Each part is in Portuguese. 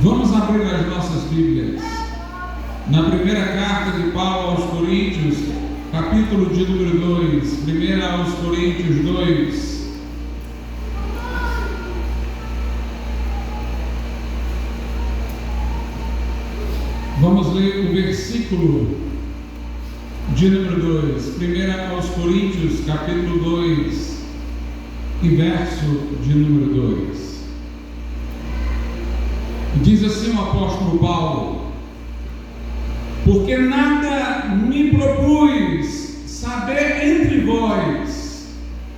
Vamos abrir as nossas Bíblias na primeira carta de Paulo aos Coríntios, capítulo de número 2, primeira aos Coríntios 2. Vamos ler o versículo de número 2, primeira aos Coríntios, capítulo 2, e verso de número 2. Diz assim o apóstolo Paulo: porque nada me propus saber entre vós,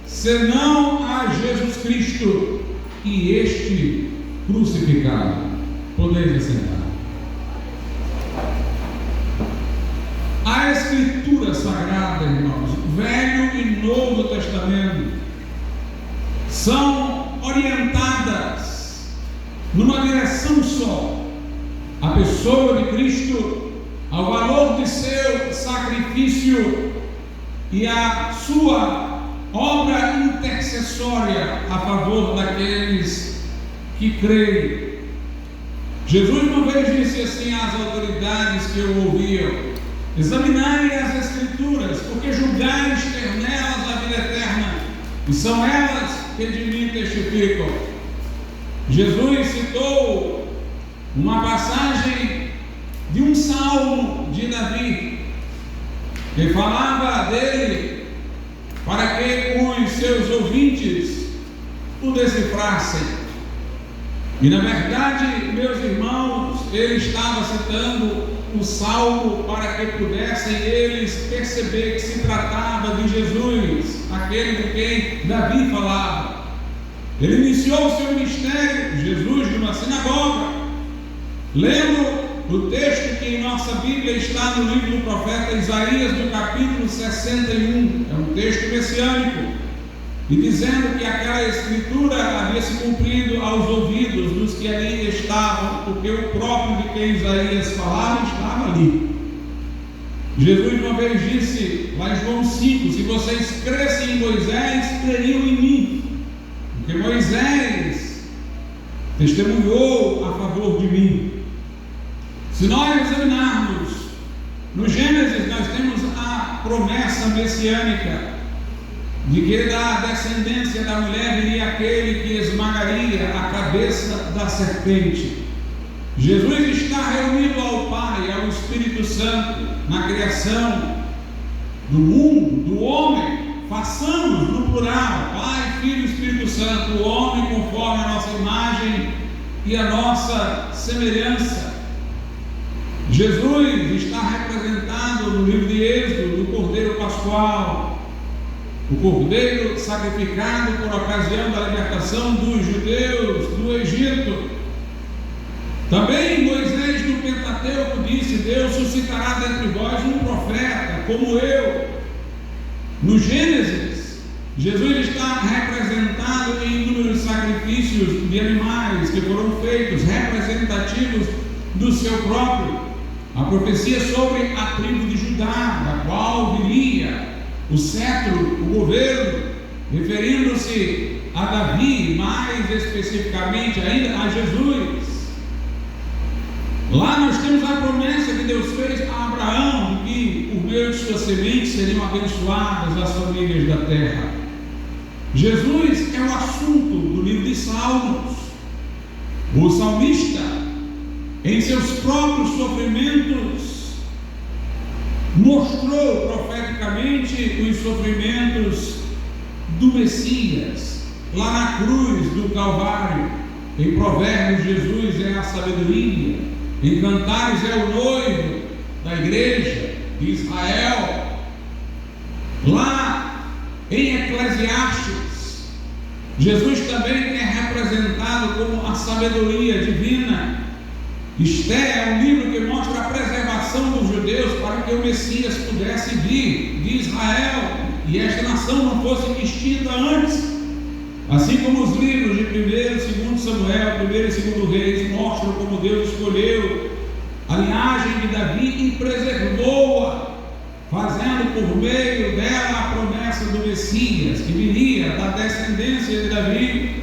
senão a Jesus Cristo e este crucificado. Podeis assentar. A Escritura Sagrada, irmãos, Velho e Novo Testamento, são orientadas numa direção só: a pessoa de Cristo, ao valor de seu sacrifício e a sua obra intercessória a favor daqueles que creem. Jesus uma vez disse assim às autoridades que o ouviam: examinai as Escrituras, porque julgais ter nelas a vida eterna, e são elas que de mim testificam. Jesus citou uma passagem de um salmo de Davi, que falava dele para que os seus ouvintes o decifrassem. E na verdade, meus irmãos, ele estava citando o salmo para que pudessem eles perceber que se tratava de Jesus, aquele de quem Davi falava. Ele iniciou o seu ministério, Jesus, numa sinagoga, lendo o texto que em nossa Bíblia está no livro do profeta Isaías, no capítulo 61, é um texto messiânico, e dizendo que aquela escritura havia se cumprido aos ouvidos dos que ali estavam, porque o próprio de quem Isaías falava estava ali. Jesus uma vez disse, lá em João 5, se vocês crescem em Moisés, creriam em mim, porque Moisés testemunhou a favor de mim. Se nós examinarmos no Gênesis, nós temos a promessa messiânica de que da descendência da mulher viria aquele que esmagaria a cabeça da serpente. Jesus está reunido ao Pai e ao Espírito Santo na criação do mundo, do homem. Façamos no plural, Pai, Filho e Espírito Santo, o homem conforme a nossa imagem e a nossa semelhança. Jesus está representado no livro de Êxodo, do Cordeiro Pascual, o Cordeiro sacrificado por ocasião da libertação dos judeus do Egito. Também Moisés no Pentateuco disse: Deus suscitará dentre vós um profeta como eu. No Gênesis, Jesus está representado em inúmeros sacrifícios de animais que foram feitos, representativos do seu próprio. A profecia sobre a tribo de Judá, da qual viria o cetro, o governo, referindo-se a Davi, mais especificamente ainda a Jesus. Lá nós temos a promessa que Deus fez a Abraão, de que por meio de sua semente seriam abençoadas as famílias da terra. Jesus é o assunto do livro de Salmos. O salmista, em seus próprios sofrimentos, mostrou profeticamente os sofrimentos do Messias, lá na cruz do Calvário. Em Provérbios, Jesus é a sabedoria. Em Cantares é o noivo da igreja de Israel. Lá em Eclesiastes, Jesus também é representado como a sabedoria divina. Esté é um livro que mostra a preservação dos judeus para que o Messias pudesse vir de Israel e esta nação não fosse extinta antes. Assim como os livros de 1 e 2 Samuel, 1 e 2 Reis mostram como Deus escolheu a linhagem de Davi e preservou-a, fazendo por meio dela a promessa do Messias, que viria da descendência de Davi.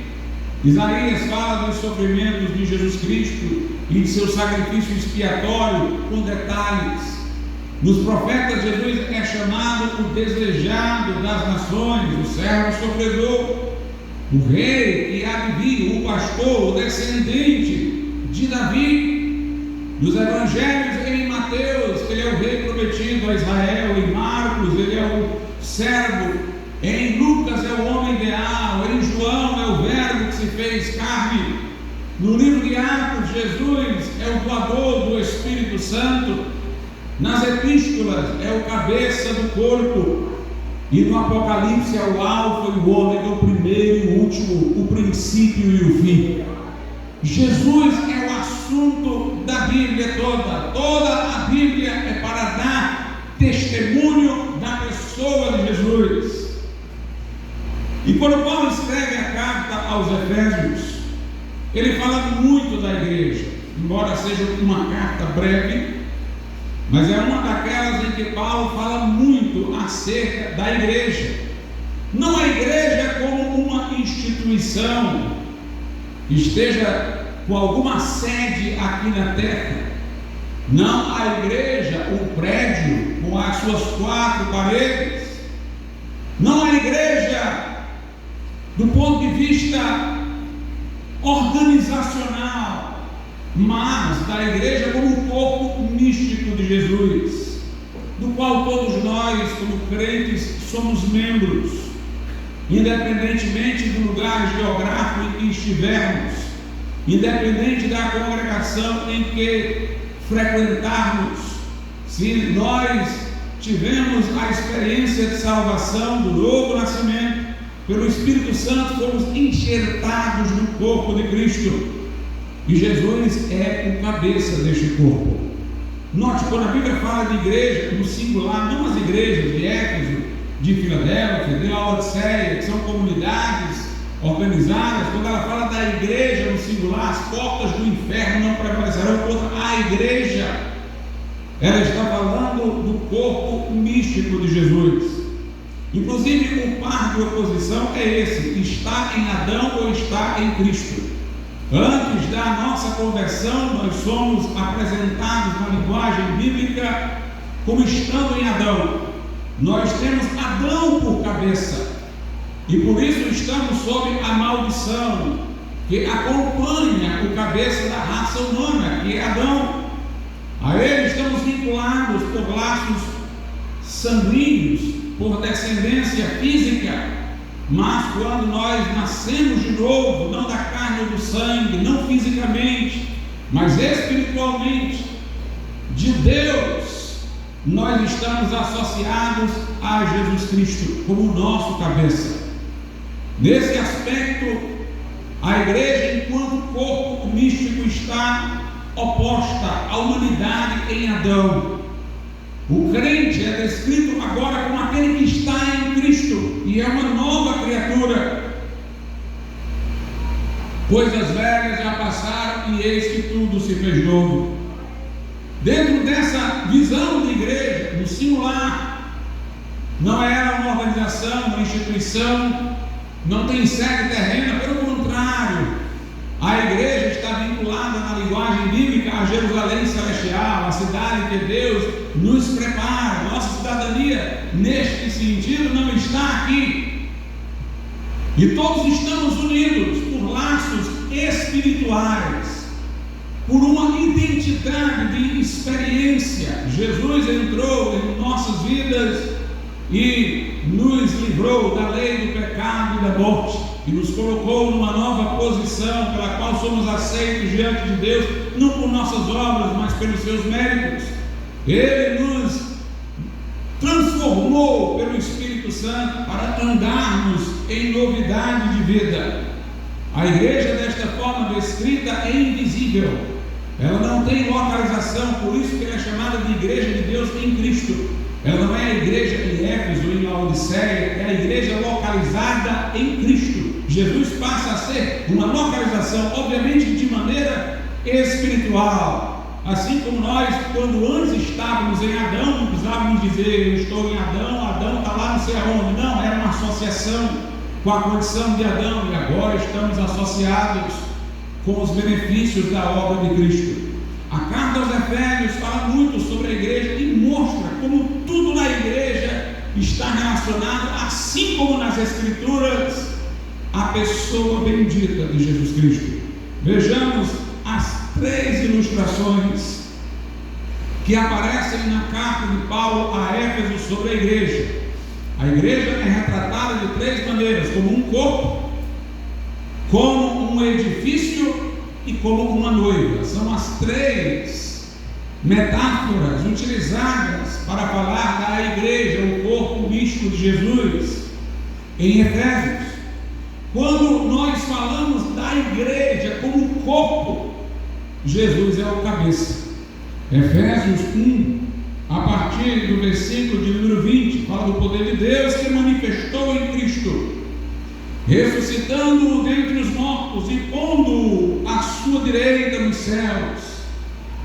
Isaías fala dos sofrimentos de Jesus Cristo e de seu sacrifício expiatório com detalhes. Nos profetas, Jesus é chamado o desejado das nações, o servo sofredor, o rei que há de vir, o pastor, o descendente de Davi. Nos evangelhos, em Mateus, ele é o rei prometido a Israel. Em Marcos, ele é o servo. Em Lucas, é o homem ideal. Em João, é o verbo que se fez carne. No livro de Atos, Jesus é o doador do Espírito Santo. Nas epístolas, é o cabeça do corpo. E no Apocalipse, é o alfa e o ômega, o primeiro e o último, o princípio e o fim. Jesus é o assunto da Bíblia toda. Toda a Bíblia é para dar testemunho da pessoa de Jesus. E quando Paulo escreve a carta aos Efésios, ele fala muito da igreja, embora seja uma carta breve, mas é uma daquelas em que Paulo fala muito acerca da igreja. Não a igreja como uma instituição que esteja com alguma sede aqui na terra. Não a igreja, um prédio com as suas 4 paredes. Não a igreja do ponto de vista organizacional, mas da igreja como um corpo místico de Jesus, do qual todos nós, como crentes, somos membros, independentemente do lugar geográfico em que estivermos, independente da congregação em que frequentarmos. Se nós tivemos a experiência de salvação do novo nascimento, pelo Espírito Santo fomos enxertados no corpo de Cristo, e Jesus é o cabeça deste corpo. Note, quando a Bíblia fala de igreja no singular, não as igrejas de Éfeso, de Filadélfia, de Laodiceia, que são comunidades organizadas, quando ela fala da igreja no singular, as portas do inferno não prevalecerão contra a igreja. Ela está falando do corpo místico de Jesus. Inclusive, o par de oposição é esse: está em Adão ou está em Cristo. Antes da nossa conversão, nós somos apresentados na linguagem bíblica como estando em Adão. Nós temos Adão por cabeça, e por isso estamos sob a maldição que acompanha o cabeça da raça humana, que é Adão. A ele estamos vinculados por laços sanguíneos, por descendência física, mas quando nós nascemos de novo, não da carne ou do sangue, não fisicamente, mas espiritualmente, de Deus, nós estamos associados a Jesus Cristo como nosso cabeça. Nesse aspecto, a igreja, enquanto corpo místico, está oposta à humanidade em Adão. O crente é descrito agora como aquele que está em Cristo e é uma nova criatura. Coisas velhas já passaram e eis que tudo se fez novo. Dentro dessa visão de igreja, no singular, não era uma organização, uma instituição, não tem sede terrena, pelo contrário, a igreja está vinculada na linguagem bíblica a Jerusalém celestial, a cidade que Deus nos prepara. Nossa cidadania, neste sentido, não está aqui. E todos estamos unidos por laços espirituais, por uma identidade de experiência. Jesus entrou em nossas vidas e nos livrou da lei do pecado e da morte, e nos colocou numa nova posição pela qual somos aceitos diante de Deus, não por nossas obras, mas pelos seus méritos. Ele nos transformou pelo Espírito Santo para andarmos em novidade de vida. A igreja, desta forma descrita, é invisível, ela não tem localização, por isso que ela é chamada de igreja de Deus em Cristo. Ela não é a igreja em Éfeso, em Laodiceia, é a igreja localizada em Cristo. Jesus passa a ser uma localização, obviamente de maneira espiritual. Assim como nós, quando antes estávamos em Adão, não precisávamos dizer eu estou em Adão, Adão está lá não sei aonde. Não, era uma associação com a condição de Adão e agora estamos associados com os benefícios da obra de Cristo. A carta aos Efésios fala muito sobre a igreja e mostra como tudo na igreja está relacionado, assim como nas Escrituras, à pessoa bendita de Jesus Cristo. Vejamos as 3 ilustrações que aparecem na carta de Paulo a Éfeso sobre a igreja. A igreja é retratada de 3 maneiras: como um corpo, como um edifício e como uma noiva. São as 3 metáforas utilizadas para falar da igreja, o corpo místico de Jesus, em Efésios. Quando nós falamos da igreja como corpo, Jesus é o cabeça. Efésios 1, a partir do versículo de número 20, fala do poder de Deus que manifestou em Cristo, ressuscitando-o dentre os mortos e pondo-o à sua direita nos céus,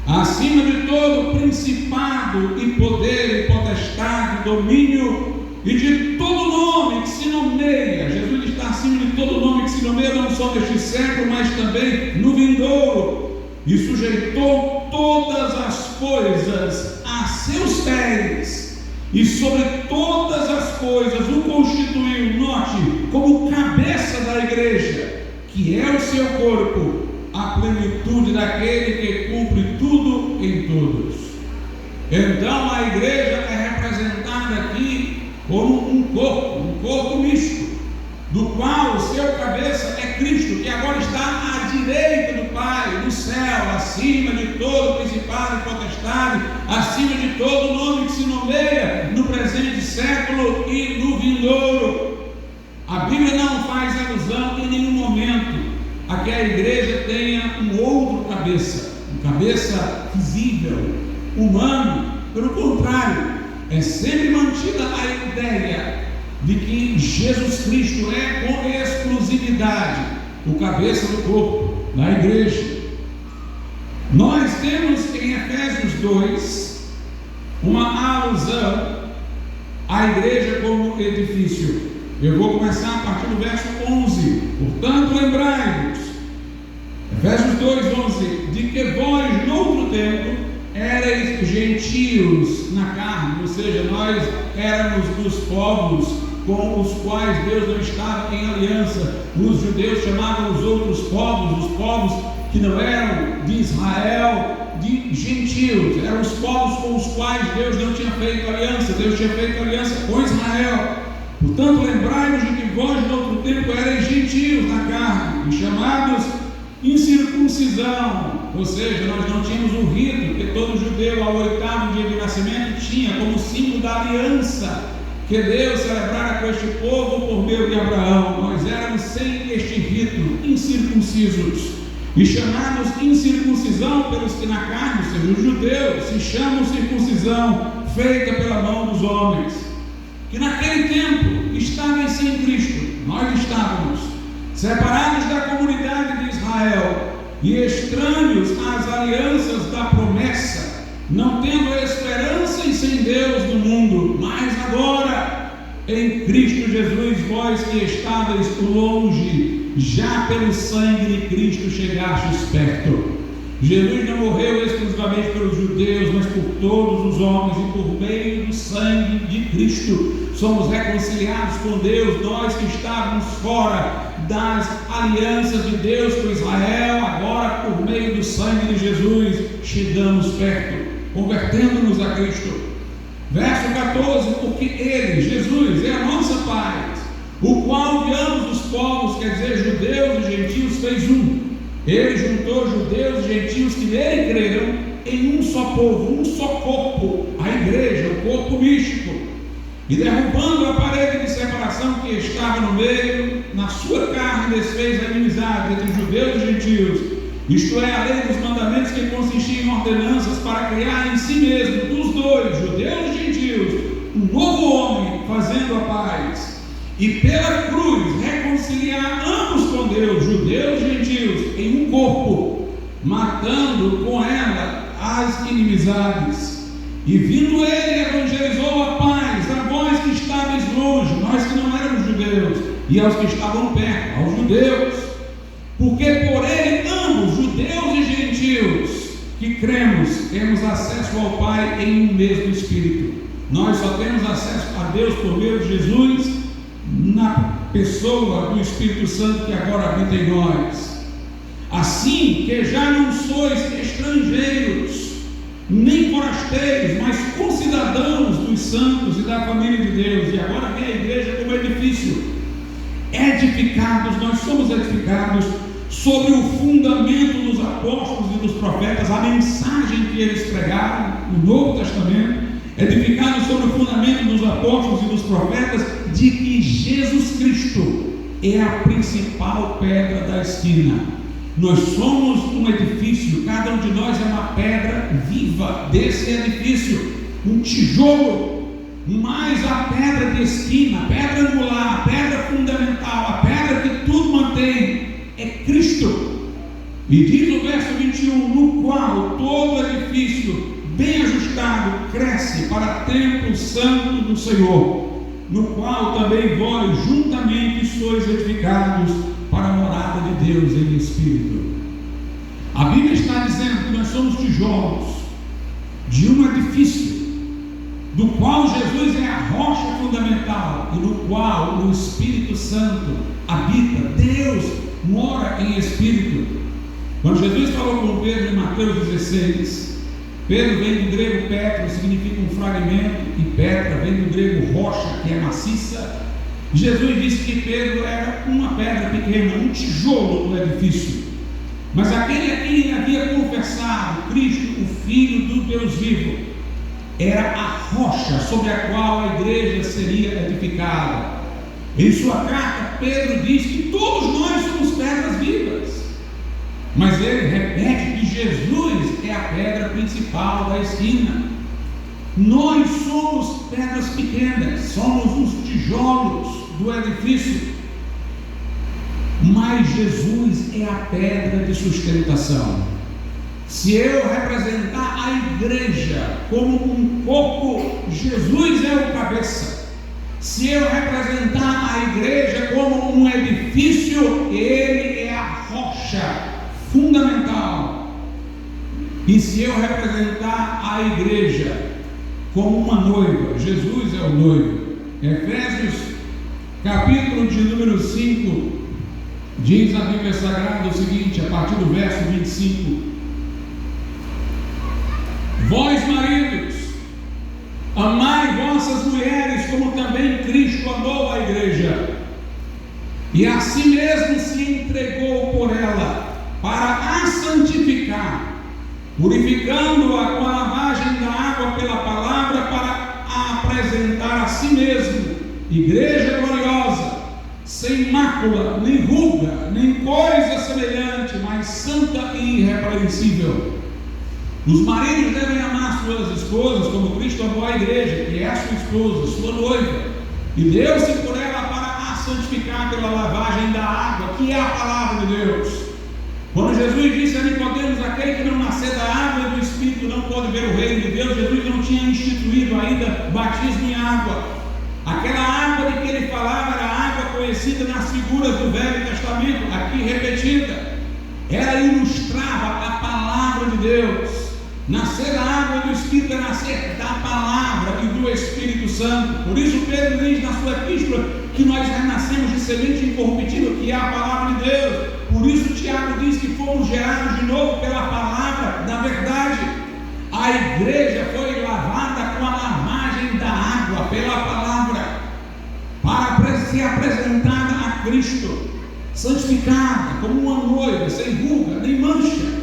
acima de todo principado e poder e potestade, domínio e de todo nome que se nomeia. Jesus está acima de todo nome que se nomeia, não só neste século, mas também no vindouro, e sujeitou todas as coisas a seus pés, e sobre todas as coisas o constituiu, note, como cabeça da igreja, que é o seu corpo, a plenitude daquele que cumpre tudo em todos. Então a igreja é representada aqui como um corpo místico, do qual o seu cabeça é Cristo, que agora está à direita do Pai, no céu, acima de todo principado e potestade, acima de todo nome que se nomeia no presente século e no vindouro. A Bíblia não faz alusão em nenhum momento a que a igreja tenha um outro cabeça, um cabeça visível, humano. Pelo contrário, é sempre mantida a ideia de que Jesus Cristo é com exclusividade o cabeça do corpo da igreja. Nós temos em Efésios 2 uma alusão à igreja como edifício. Eu vou começar a partir do verso 11. Portanto, lembrai-vos, Efésios 2:11, de que vós, noutro tempo, éreis gentios na carne, ou seja, nós éramos dos povos com os quais Deus não estava em aliança. Os judeus chamavam os outros povos, os povos que não eram de Israel, de gentios. Eram os povos com os quais Deus não tinha feito aliança. Deus tinha feito aliança com Israel. Portanto, lembrai-vos de que vós, no outro tempo, erais gentios na carne, e chamados incircuncisão, ou seja, nós não tínhamos um rito que todo judeu ao 8º dia de nascimento tinha como símbolo da aliança que Deus celebrara com este povo por meio de Abraão. Nós éramos sem este rito, incircuncisos, e chamados incircuncisão pelos que na carne, ou seja, os judeus, se chamam circuncisão feita pela mão dos homens, que naquele tempo estavam sem Cristo. Nós estávamos separados da comunidade de Israel e estranhos às alianças da promessa, não tendo esperança e sem Deus no mundo. Mas agora, em Cristo Jesus, vós que estáveis longe, já pelo sangue de Cristo chegastes perto. Jesus não morreu exclusivamente pelos judeus, mas por todos os homens, e por meio do sangue de Cristo somos reconciliados com Deus. Nós que estávamos fora das alianças de Deus com Israel, agora por meio do sangue de Jesus chegamos perto, convertendo-nos a Cristo. Verso 14, porque Ele, Jesus, é a nossa paz, o qual de ambos os povos, quer dizer, judeus e gentios, fez um. Ele juntou judeus e gentios que nele creram em um só povo, um só corpo, a igreja, o corpo místico, e derrubando a parede de separação que estava no meio, na sua carne desfez a inimizade entre judeus e gentios, isto é, a lei dos mandamentos, que consistia em ordenanças para criar em si mesmo, dos dois, judeus e gentios, um novo homem, fazendo a paz, e pela cruz reconciliar ambos com Deus, judeus e gentios, em um corpo, matando com ela as inimizades. E vindo ele, evangelizou a paz a vós que estáveis longe, nós que não éramos judeus, e aos que estavam perto, aos judeus, porque por ele ambos, judeus e gentios, que cremos, temos acesso ao Pai em um mesmo Espírito. Nós só temos acesso a Deus por meio de Jesus, na pessoa do Espírito Santo que agora habita em nós. Assim que já não sois estrangeiros, nem forasteiros, mas concidadãos dos santos e da família de Deus. E agora vem a igreja como edifício. Edificados, nós somos edificados sobre o fundamento dos apóstolos e dos profetas, a mensagem que eles pregaram no Novo Testamento, edificados sobre o fundamento dos apóstolos e dos profetas, de que Jesus Cristo é a principal pedra da esquina. Nós somos um edifício, cada um de nós é uma pedra viva desse edifício, um tijolo, mas a pedra de esquina, a pedra angular, a pedra fundamental, a pedra que tudo mantém, é Cristo. E diz o verso 21, no qual todo edifício bem ajustado cresce para templo santo do Senhor, no qual também vós juntamente sois edificados para a morada de Deus em Espírito. A Bíblia está dizendo que nós somos tijolos de um edifício, do qual Jesus é a rocha fundamental e no qual o Espírito Santo habita. Deus mora em Espírito. Quando Jesus falou com Pedro em Mateus 16, Pedro vem do grego Petro, significa um fragmento, e Petra vem do grego rocha, que é maciça. Jesus disse que Pedro era uma pedra pequena, um tijolo do edifício. Mas aquele a quem havia confessado Cristo, o Filho do Deus vivo, era a rocha sobre a qual a igreja seria edificada. Em sua carta, Pedro diz que todos nós somos pedras vivas. Mas ele repete que Jesus é a pedra principal da esquina. Nós somos pedras pequenas, somos os tijolos do edifício, mas Jesus é a pedra de sustentação. Se eu representar a igreja como um corpo, Jesus é o cabeça. Se eu representar a igreja como um edifício, ele é a rocha fundamental. E se eu representar a igreja como uma noiva, Jesus é o noivo. Efésios capítulo de número 5 diz a Bíblia Sagrada o seguinte, a partir do verso 25: vós maridos, amai vossas mulheres como também Cristo amou a igreja e a si mesmo se entregou por ela para a santificar, purificando-a com a lavagem da água pela palavra, para a apresentar a si mesmo igreja gloriosa, sem mácula, nem ruga, nem coisa semelhante, mas santa e irrepreensível. Os maridos devem amar suas esposas como Cristo amou a igreja, que é a sua esposa, sua noiva, e deu-se por ela para a santificar pela lavagem da água, que é a palavra de Deus. Quando Jesus disse a Nicodemos, aquele que não nascer da água e do Espírito não pode ver o reino de Deus, Jesus não tinha instituído ainda batismo em água. Aquela água de que ele falava era a água conhecida nas figuras do Velho Testamento, aqui repetida. Ela ilustrava a palavra de Deus. Nascer da água e do Espírito é nascer da palavra e do Espírito Santo. Por isso Pedro diz na sua epístola que nós renascemos de semente incorruptível, que é a palavra de Deus. Por isso Tiago diz que fomos gerados de novo pela palavra da verdade. A igreja foi lavada com a lavagem da água pela palavra, para ser apresentada a Cristo, santificada como uma noiva, sem ruga nem mancha.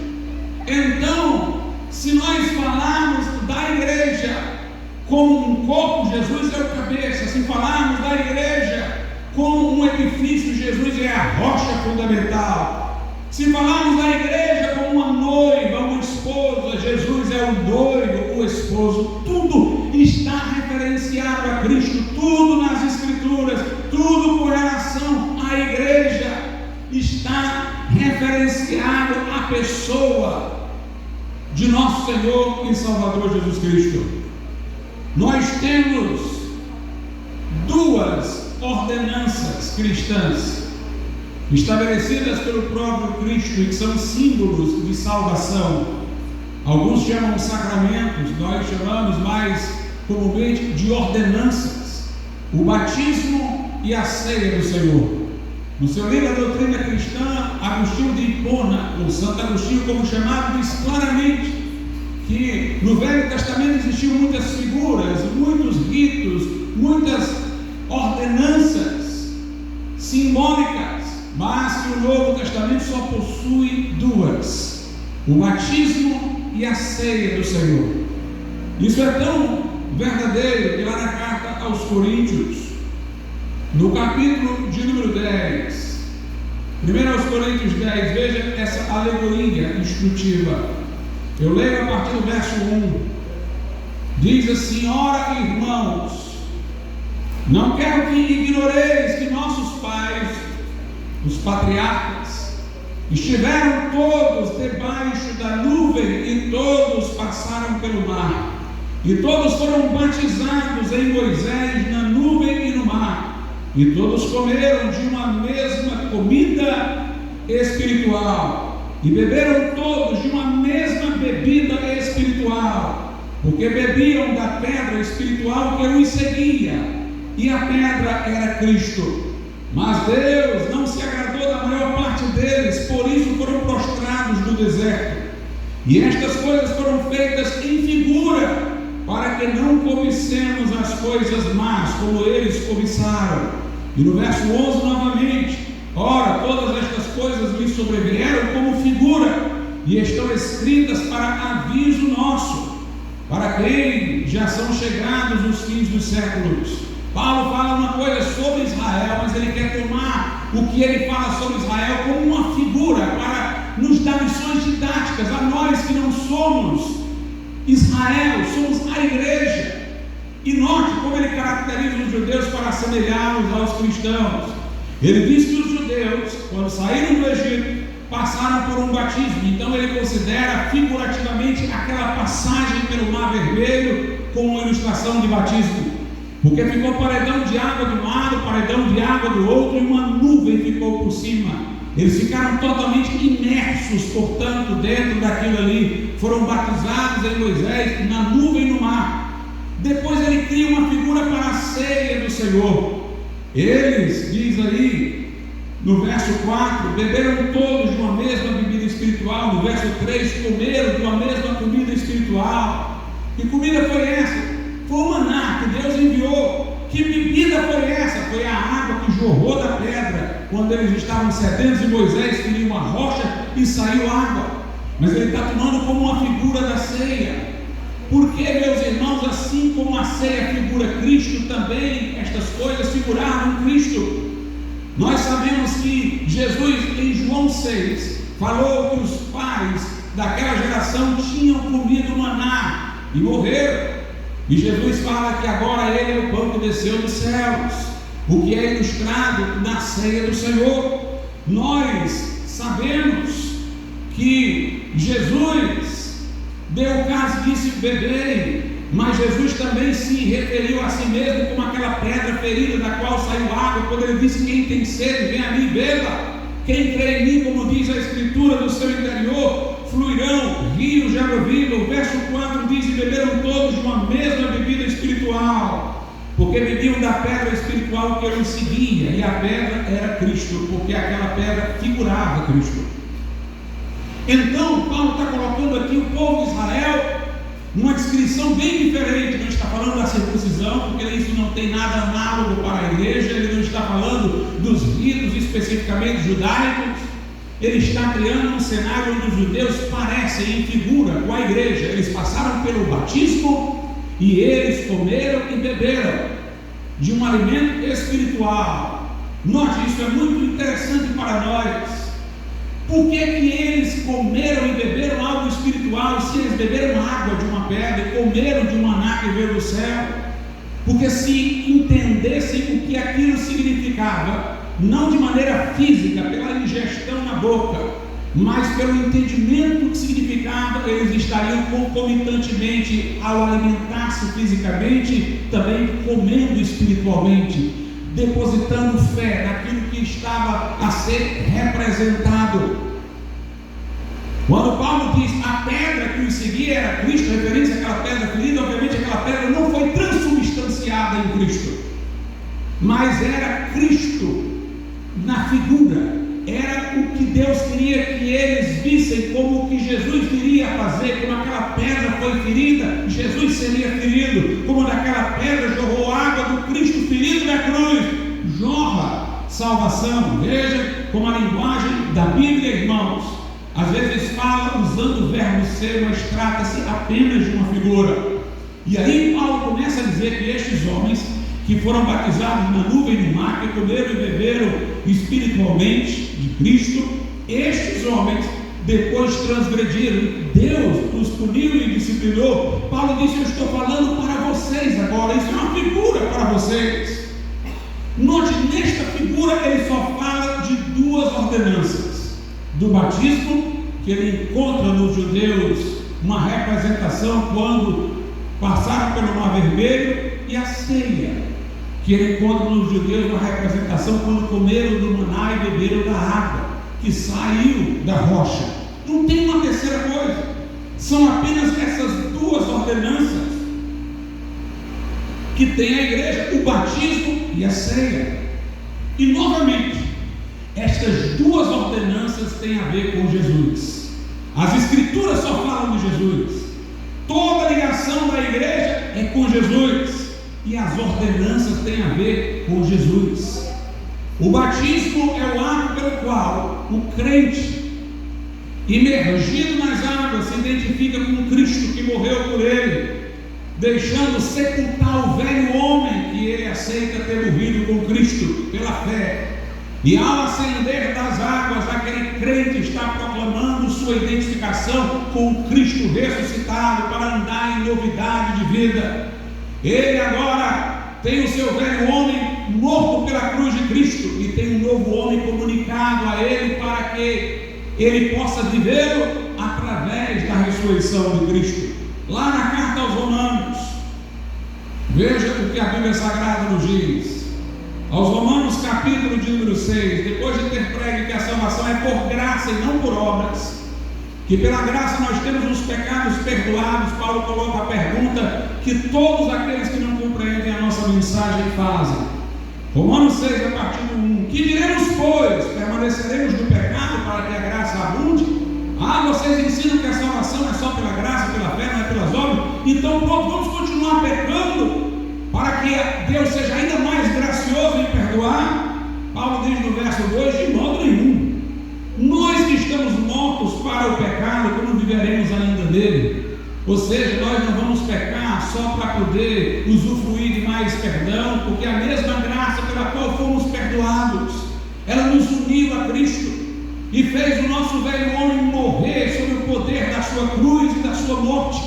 Então, se nós falarmos da igreja como um corpo, Jesus é o cabeça. Se falarmos da igreja como um edifício, Jesus é a rocha fundamental. Se falarmos da igreja como uma noiva, uma esposa, Jesus é o noivo, o esposo. Tudo está referenciado a Cristo, tudo nas Escrituras, tudo com relação à igreja está referenciado à pessoa de nosso Senhor e Salvador Jesus Cristo. Nós temos duas ordenanças cristãs, estabelecidas pelo próprio Cristo e que são símbolos de salvação. Alguns chamam sacramentos, nós chamamos mais comumente de ordenanças. O batismo e a ceia do Senhor. No seu livro A Doutrina Cristã, Agostinho de Hipona, ou Santo Agostinho como chamado, diz claramente que no Velho Testamento existiam muitas figuras, muitos ritos, muitas ordenanças simbólicas, mas que o Novo Testamento só possui duas: o batismo e a ceia do Senhor. Isso é tão verdadeiro que lá na carta aos Coríntios, no capítulo de número 10, 1 Coríntios 10, veja essa alegoria instrutiva. Eu leio a partir do verso 1. Diz assim: ora, irmãos, não quero que ignoreis que nossos pais, os patriarcas, estiveram todos debaixo da nuvem e todos passaram pelo mar. E todos foram batizados em Moisés na nuvem e no mar. E todos comeram de uma mesma comida espiritual. E beberam todos de uma mesma bebida espiritual. Porque bebiam da pedra espiritual que os seguia. E a pedra era Cristo. Mas Deus não se agradou da maior parte deles. Por isso foram prostrados no deserto. E estas coisas foram feitas em figura, para que não cobicemos as coisas más, como eles cobiçaram. E no verso 11 novamente: ora, todas estas coisas lhes sobrevieram como figura, e estão escritas para aviso nosso, para quem já são chegados os fins dos séculos. Paulo fala uma coisa sobre Israel, mas ele quer tomar o que ele fala sobre Israel como uma figura, para nos dar lições didáticas a nós que não somos Israel, somos a igreja. E note como ele caracteriza os judeus para assemelhá-los aos cristãos. Ele diz que os judeus, quando saíram do Egito, passaram por um batismo. Então ele considera figurativamente aquela passagem pelo Mar Vermelho como uma ilustração de batismo, porque ficou paredão de água de um lado, paredão de água do outro, e uma nuvem ficou por cima. Eles ficaram totalmente imersos, portanto, dentro daquilo ali. Foram batizados em Moisés, na nuvem e no mar. Depois ele cria uma figura para a ceia do Senhor. Eles, diz aí, no verso 4, beberam todos de uma mesma bebida espiritual. No verso 3, comeram de uma mesma comida espiritual. Que comida foi essa? Foi o maná que Deus enviou. Que bebida foi essa? Foi a água que jorrou da pedra quando eles estavam sedentos e Moisés feriu uma rocha e saiu água. Mas ele está tomando como uma figura da ceia. Porque, meus irmãos, assim como a ceia figura Cristo, também estas coisas figuravam Cristo. Nós sabemos que Jesus, em João 6, falou que os pais daquela geração tinham comido maná e morreram. E Jesus fala que agora Ele é o pão que desceu dos céus, o que é ilustrado na ceia do Senhor. Nós sabemos que Jesus deu o caso e disse: beberem, mas Jesus também se referiu a si mesmo como aquela pedra ferida da qual saiu água, quando ele disse: quem tem sede, vem a mim e beba. Quem crê em mim, como diz a Escritura, do seu interior fluirão rios de água viva. O verso 4 diz: e beberam todos de uma mesma bebida espiritual, porque bebiam da pedra espiritual que os seguia, e a pedra era Cristo, porque aquela pedra figurava Cristo. Então Paulo está colocando aqui o povo de Israel numa descrição bem diferente. Não está falando da circuncisão, porque isso não tem nada análogo para a igreja. Ele não está falando dos ritos especificamente judaicos. Ele está criando um cenário onde os judeus parecem em figura com a igreja. Eles passaram pelo batismo e eles comeram e beberam de um alimento espiritual. Note, isso é muito interessante para nós. Por que eles comeram e beberam algo espiritual, se eles beberam água de uma pedra e comeram de um maná que veio do céu? Porque se entendessem o que aquilo significava, não de maneira física, pela ingestão na boca, mas pelo entendimento do que significava, eles estariam concomitantemente, ao alimentar-se fisicamente, também comendo espiritualmente. depositando fé naquilo que estava a ser representado. Quando Paulo diz a pedra que os seguia era Cristo, referência àquela pedra ferida, obviamente aquela pedra não foi transubstanciada em Cristo, mas era Cristo na figura. Era o que Deus queria que eles vissem, como o que Jesus viria a fazer. Como aquela pedra foi ferida, Jesus seria ferido. Como daquela pedra jorrou água do Cristo ferido na cruz, jorra salvação. Veja como a linguagem da Bíblia, irmãos, às vezes fala usando o verbo ser, mas trata-se apenas de uma figura. E aí Paulo começa a dizer que estes homens que foram batizados na nuvem e no mar, que comeram e beberam espiritualmente de Cristo, estes homens depois transgrediram, Deus os puniu e disciplinou. Paulo disse: eu estou falando para vocês agora, isso é uma figura para vocês. Note, nesta figura ele só fala de duas ordenanças: do batismo, que ele encontra nos judeus uma representação quando passaram pelo Mar Vermelho, e a ceia, que ele encontra nos judeus uma representação quando comeram do maná e beberam da água que saiu da rocha. Não tem uma terceira coisa, são apenas essas duas ordenanças que tem a igreja: o batismo e a ceia. E novamente, estas duas ordenanças têm a ver com Jesus. As escrituras só falam de Jesus, toda a ligação da igreja é com Jesus. E as ordenanças têm a ver com Jesus. O batismo é o ato pelo qual o crente, imergido nas águas, se identifica com Cristo que morreu por ele, deixando sepultar o velho homem que ele aceita ter morrido com Cristo pela fé. E ao ascender das águas, aquele crente está proclamando sua identificação com o Cristo ressuscitado para andar em novidade de vida. Ele agora tem o seu velho homem morto pela cruz de Cristo e tem um novo homem comunicado a ele para que ele possa vivê-lo através da ressurreição de Cristo. Lá na carta aos Romanos, veja o que a Bíblia Sagrada nos diz. Aos Romanos, capítulo de número 6, depois de ter pregue que a salvação é por graça e não por obras, que pela graça nós temos os pecados perdoados, Paulo coloca a pergunta que todos aqueles que não compreendem a nossa mensagem fazem. Romanos 6, a partir do 1: que diremos, pois? Permaneceremos no pecado para que a graça abunde? Vocês ensinam que a salvação é só pela graça, pela fé, não é pelas obras? Então pronto, vamos continuar pecando para que Deus seja ainda mais gracioso em perdoar? Paulo diz no verso 2: de modo nenhum. Nós que estamos mortos para o pecado, como viveremos ainda nele? Ou seja, nós não vamos pecar só para poder usufruir de mais perdão, porque a mesma graça pela qual fomos perdoados, ela nos uniu a Cristo e fez o nosso velho homem morrer sob o poder da sua cruz e da sua morte,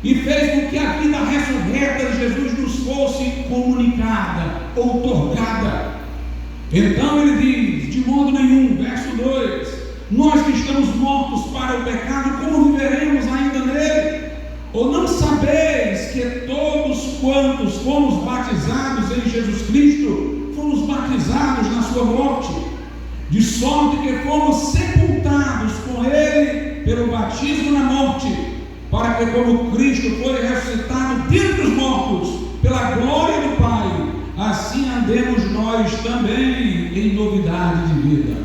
e fez com que a vida ressurreta de Jesus nos fosse comunicada, outorgada. Então ele diz: de modo nenhum, verso 2: nós que estamos mortos para o pecado, como viveremos ainda nele? Ou não sabeis que todos quantos fomos batizados em Jesus Cristo, fomos batizados na sua morte? De sorte que fomos sepultados com ele pelo batismo na morte, para que, como Cristo foi ressuscitado dentre os mortos pela glória do Pai, assim andemos nós também em novidade de vida.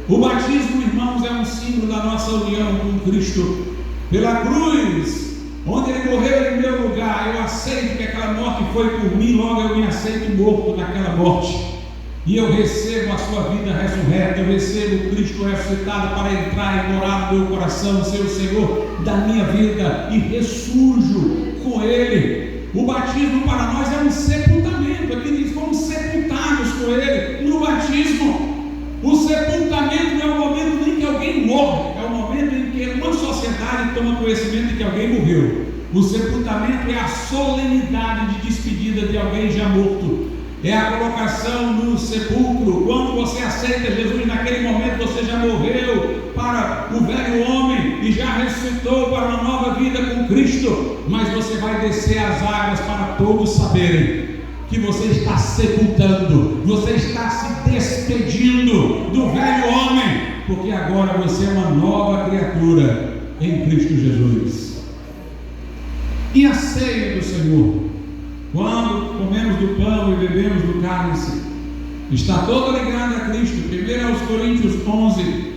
O batismo, irmãos, é um símbolo da nossa união com Cristo. Pela cruz, onde ele morreu em meu lugar, eu aceito que aquela morte foi por mim, logo eu me aceito morto naquela morte. E eu recebo a sua vida ressurreta, eu recebo o Cristo ressuscitado para entrar e morar no meu coração, ser o Senhor da minha vida, e ressurjo com Ele. O batismo para nós é um sepultamento. Aqui diz: fomos sepultados com Ele no batismo. O sepultamento não é o momento em que alguém morre, é o momento em que uma sociedade toma conhecimento de que alguém morreu. O sepultamento é a solenidade de despedida de alguém já morto. É a colocação no sepulcro. Quando você aceita Jesus, naquele momento você já morreu para o velho homem e já ressuscitou para uma nova vida com Cristo. Mas você vai descer as águas para todos saberem que você está sepultando, você está se despedindo do velho homem, porque agora você é uma nova criatura em Cristo Jesus. E a ceia do Senhor, quando comemos do pão e bebemos do cálice, está toda ligada a Cristo. 1 Coríntios 11,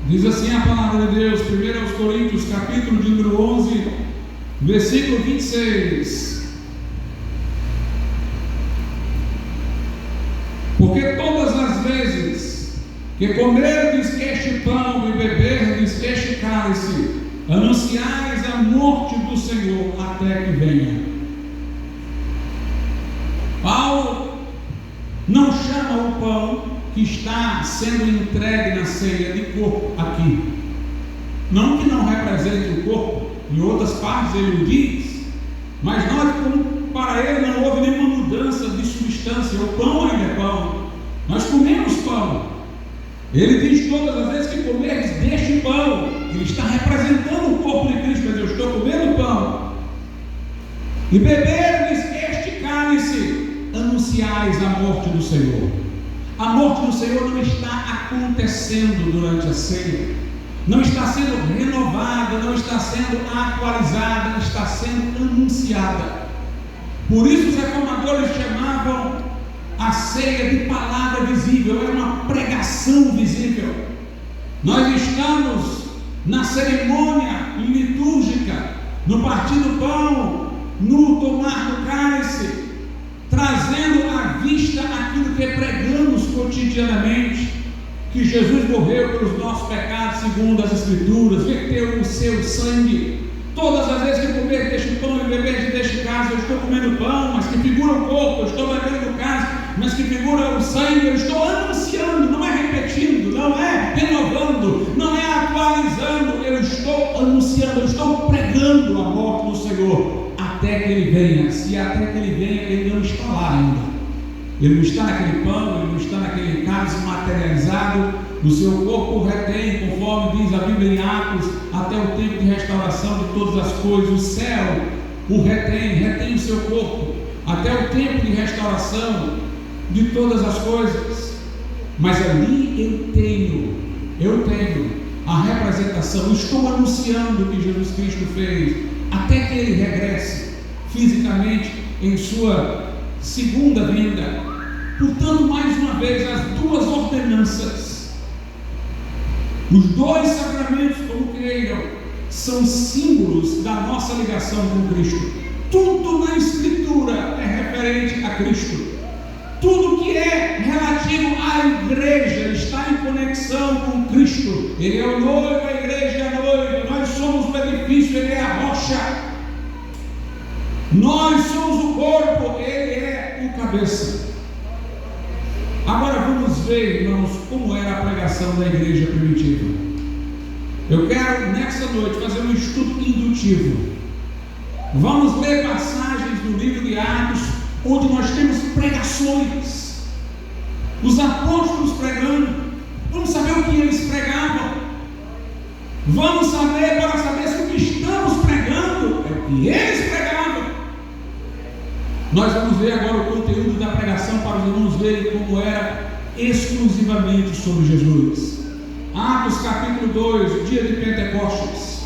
diz assim a palavra de Deus, 1 Coríntios capítulo de número 11, versículo 26. Porque todas as vezes que comerdes este pão e beberdes este cálice, anunciais a morte do Senhor até que venha. Paulo não chama o pão que está sendo entregue na ceia de corpo aqui. Não que não represente o corpo, em outras partes ele o diz, mas nós, como para ele não houve nenhuma mudança de substância, o pão ainda é pão, nós comemos pão. Ele diz todas as vezes que comerdes deste pão, ele está representando o corpo de Cristo, mas eu estou comendo pão, e beberdes este cálice, anunciais a morte do Senhor. A morte do Senhor não está acontecendo durante a ceia, não está sendo renovada, não está sendo atualizada, está sendo anunciada. Por isso os reformadores chamavam a ceia de palavra visível, é uma pregação visível. Nós estamos na cerimônia litúrgica, no partir do pão, no tomar do cálice, trazendo à vista aquilo que pregamos cotidianamente, que Jesus morreu pelos nossos pecados segundo as Escrituras, verteu o seu sangue. Todas as vezes que eu comer deste pão e beber deste cálice, eu estou comendo pão, mas que figura o corpo, eu estou bebendo do cálice, mas que figura o sangue, eu estou anunciando, não é repetindo, não é renovando, não é atualizando, eu estou anunciando, eu estou pregando a morte do Senhor até que Ele venha. Se até que Ele venha, Ele não está lá ainda. Ele não está naquele pão, Ele não está naquele cálice materializado. O seu corpo retém, conforme diz a Bíblia em Atos, até o tempo de restauração de todas as coisas. O céu o retém o seu corpo até o tempo de restauração de todas as coisas. Mas ali eu tenho a representação, estou anunciando o que Jesus Cristo fez até que Ele regresse fisicamente em sua segunda vinda. Portanto, mais uma vez, as duas ordenanças, os dois sacramentos, como queiram, são símbolos da nossa ligação com Cristo. Tudo na Escritura é referente a Cristo. Tudo que é relativo à igreja está em conexão com Cristo. Ele é o noivo, a igreja é a noiva. Nós somos o edifício, Ele é a rocha. Nós somos o corpo, Ele é o cabeça. Agora vamos ver, irmãos, como era a pregação da igreja primitiva. Eu quero, nessa noite, fazer um estudo indutivo. Vamos ler passagens do livro de Atos, onde nós temos pregações, os apóstolos pregando. Vamos saber o que eles pregavam. Vamos saber, para saber se o que estamos pregando é o que eles pregavam. Nós vamos ver agora o conteúdo da pregação para os irmãos verem como era exclusivamente sobre Jesus. Atos capítulo 2, dia de Pentecostes.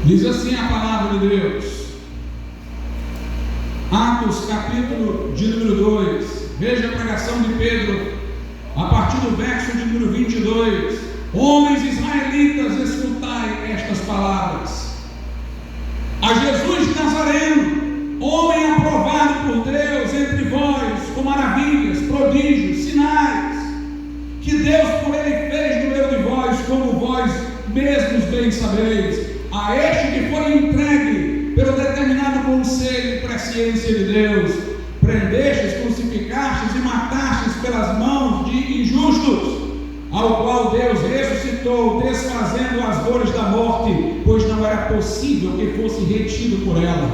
Diz assim a palavra de Deus. Atos capítulo de número 2. Veja a pregação de Pedro a partir do verso de número 22. Homens israelitas, escutai estas palavras. A Jesus Nazareno, homem aprovado por Deus entre vós, com maravilhas, prodígios, sinais, que Deus por Ele fez no meio de vós, como vós mesmos bem sabeis. A este que foi entregue pelo determinado conselho e presciência de Deus, prendestes, crucificastes e matastes pelas mãos de injustos, ao qual Deus ressuscitou, desfazendo as dores da morte, pois não era possível que fosse retido por ela.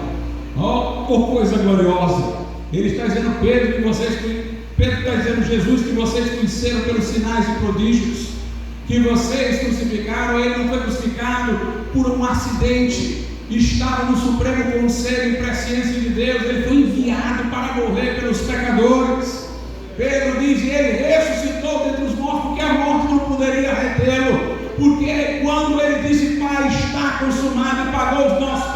Oh, coisa gloriosa! Ele está dizendo, Pedro está dizendo, Jesus, que vocês conheceram pelos sinais e prodígios, que vocês crucificaram. Ele não foi crucificado por um acidente, estava no Supremo Conselho e Presciência de Deus, ele foi enviado para morrer pelos pecadores. Pedro diz: ele ressuscitou dentre os mortos, porque a morte não poderia retê-lo, porque quando ele disse: Pai, está consumado, e pagou os nossos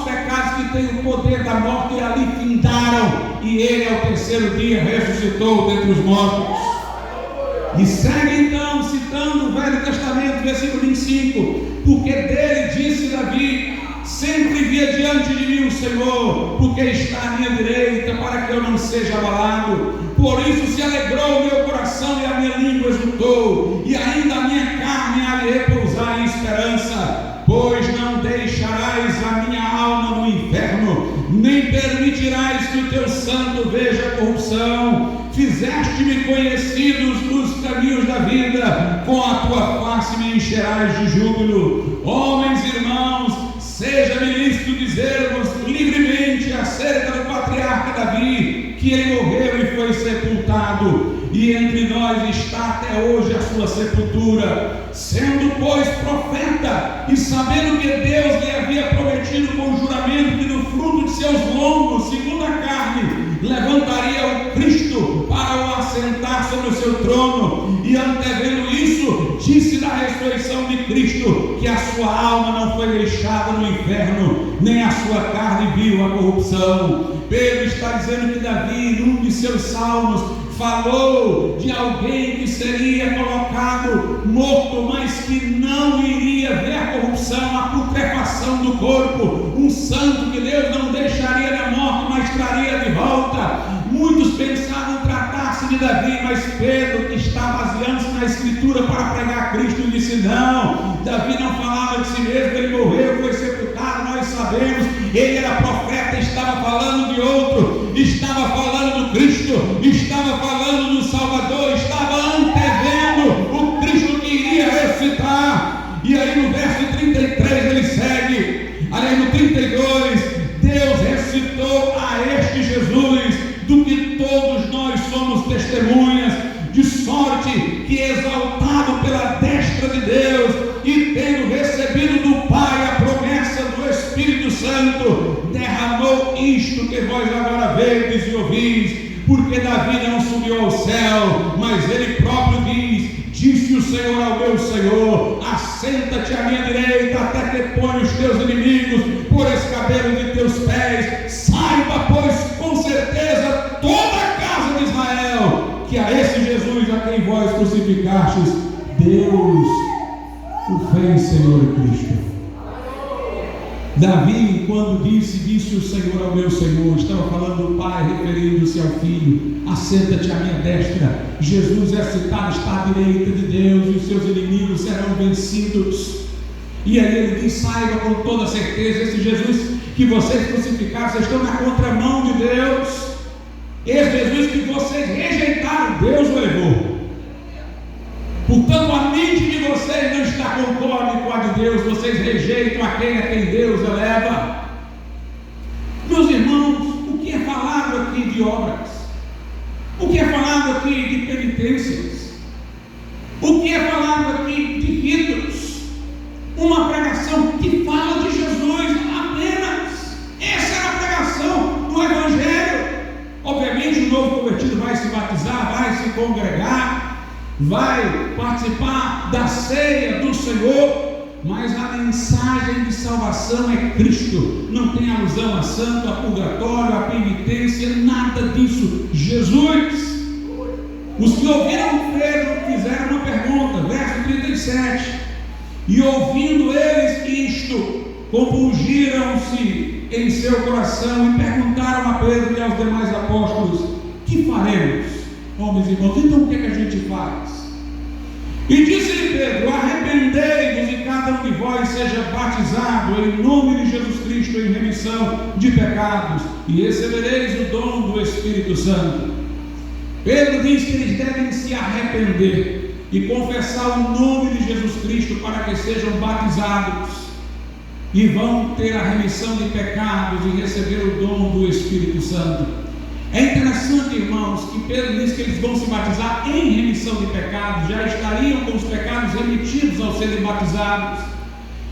pecados que têm o poder da morte, e ali findaram, e ele ao terceiro dia ressuscitou dentre os mortos. E segue então, citando o Velho Testamento, versículo 25: porque dele disse Davi: sempre via diante de mim o Senhor, porque está à minha direita, para que eu não seja abalado. Por isso se alegrou o meu coração e a minha língua exultou, e ainda a minha carne há de repousar em esperança. Pois não deixarás a minha alma no inferno, nem permitirás que o teu santo veja corrupção. Fizeste-me conhecidos nos caminhos da vida, com a tua face me encherás de júbilo. Homens e irmãos, seja-me lícito dizermos livremente acerca do patriarca Davi, que ele morreu e foi sepultado, e entre nós está até hoje a sua sepultura. Sendo, pois, profeta, e sabendo que Deus lhe havia prometido com juramento que no fruto de seus lombos, segundo a carne, levantaria o Cristo para o assentar sobre o seu trono, e antevendo isso, disse da ressurreição de Cristo, que a sua alma não foi deixada no inferno, nem a sua carne viu a corrupção. Pedro está dizendo que Davi, num de seus salmos, falou de alguém que seria colocado morto, mas que não iria ver a corrupção, a putrefação do corpo, um santo que Deus não deixaria na morte, mas traria de volta. Muitos pensavam tratar-se de Davi, mas Pedro, que está baseando-se na Escritura para pregar Cristo, disse: não, Davi não falava de si mesmo, ele morreu, foi sepultado, nós sabemos, ele era profeta, estava falando de outro, estava falando do Cristo, estava falando do Salvador, estava antevendo o Cristo que iria ressuscitar. E aí no verso 33 ele segue, aí no 32, Deus ressuscitou a este Jesus, do que todos nós somos testemunhas, de sorte que, exaltado pela destra de Deus e tendo recebido do Pai a promessa do Espírito Santo, derramou isto que vós agora vedes e ouvis. Porque Davi não subiu ao céu, mas ele próprio diz: disse o Senhor ao meu Senhor: assenta-te à minha direita, até que ponha os teus inimigos por escabelo de teus pés. Saiba, pois, com certeza, toda a casa de Israel, que a esse Jesus a quem vós crucificastes, Deus o fez Senhor e Cristo. Davi, quando disse o Senhor ao meu Senhor, estava falando do Pai, referindo-se ao Filho: assenta-te à minha destra. Jesus é citado, está à direita de Deus, e os seus inimigos serão vencidos. E aí ele diz: saiba com toda certeza, esse Jesus que vocês crucificaram, vocês estão na contramão de Deus. Esse Jesus que vocês rejeitaram, Deus o levou. Portanto, a mente de vocês não está concorde com a de Deus, vocês rejeitam a quem Deus eleva. Meus irmãos, o que é falado aqui de obras? O que é falado aqui de penitências? O que é falado aqui de ritos? Uma pregação que fala de Jesus apenas. Essa é a pregação do Evangelho. Obviamente o novo convertido vai se batizar, vai se congregar, vai participar da ceia do Senhor, mas a mensagem de salvação é Cristo. Não tem alusão a santo, a purgatório, a penitência, nada disso. Jesus. Os que ouviram Pedro fizeram uma pergunta, verso 37: e ouvindo eles isto, compungiram-se em seu coração e perguntaram a Pedro e aos demais apóstolos: que faremos? Homens e irmãos, então o que a gente faz? E disse-lhe Pedro: arrependei-vos e cada um de vós seja batizado em nome de Jesus Cristo em remissão de pecados, e recebereis o dom do Espírito Santo. Pedro diz que eles devem se arrepender e confessar o nome de Jesus Cristo para que sejam batizados, e vão ter a remissão de pecados e receber o dom do Espírito Santo. É interessante, irmãos, que Pedro diz que eles vão se batizar em remissão de pecados, já estariam com os pecados remitidos ao serem batizados.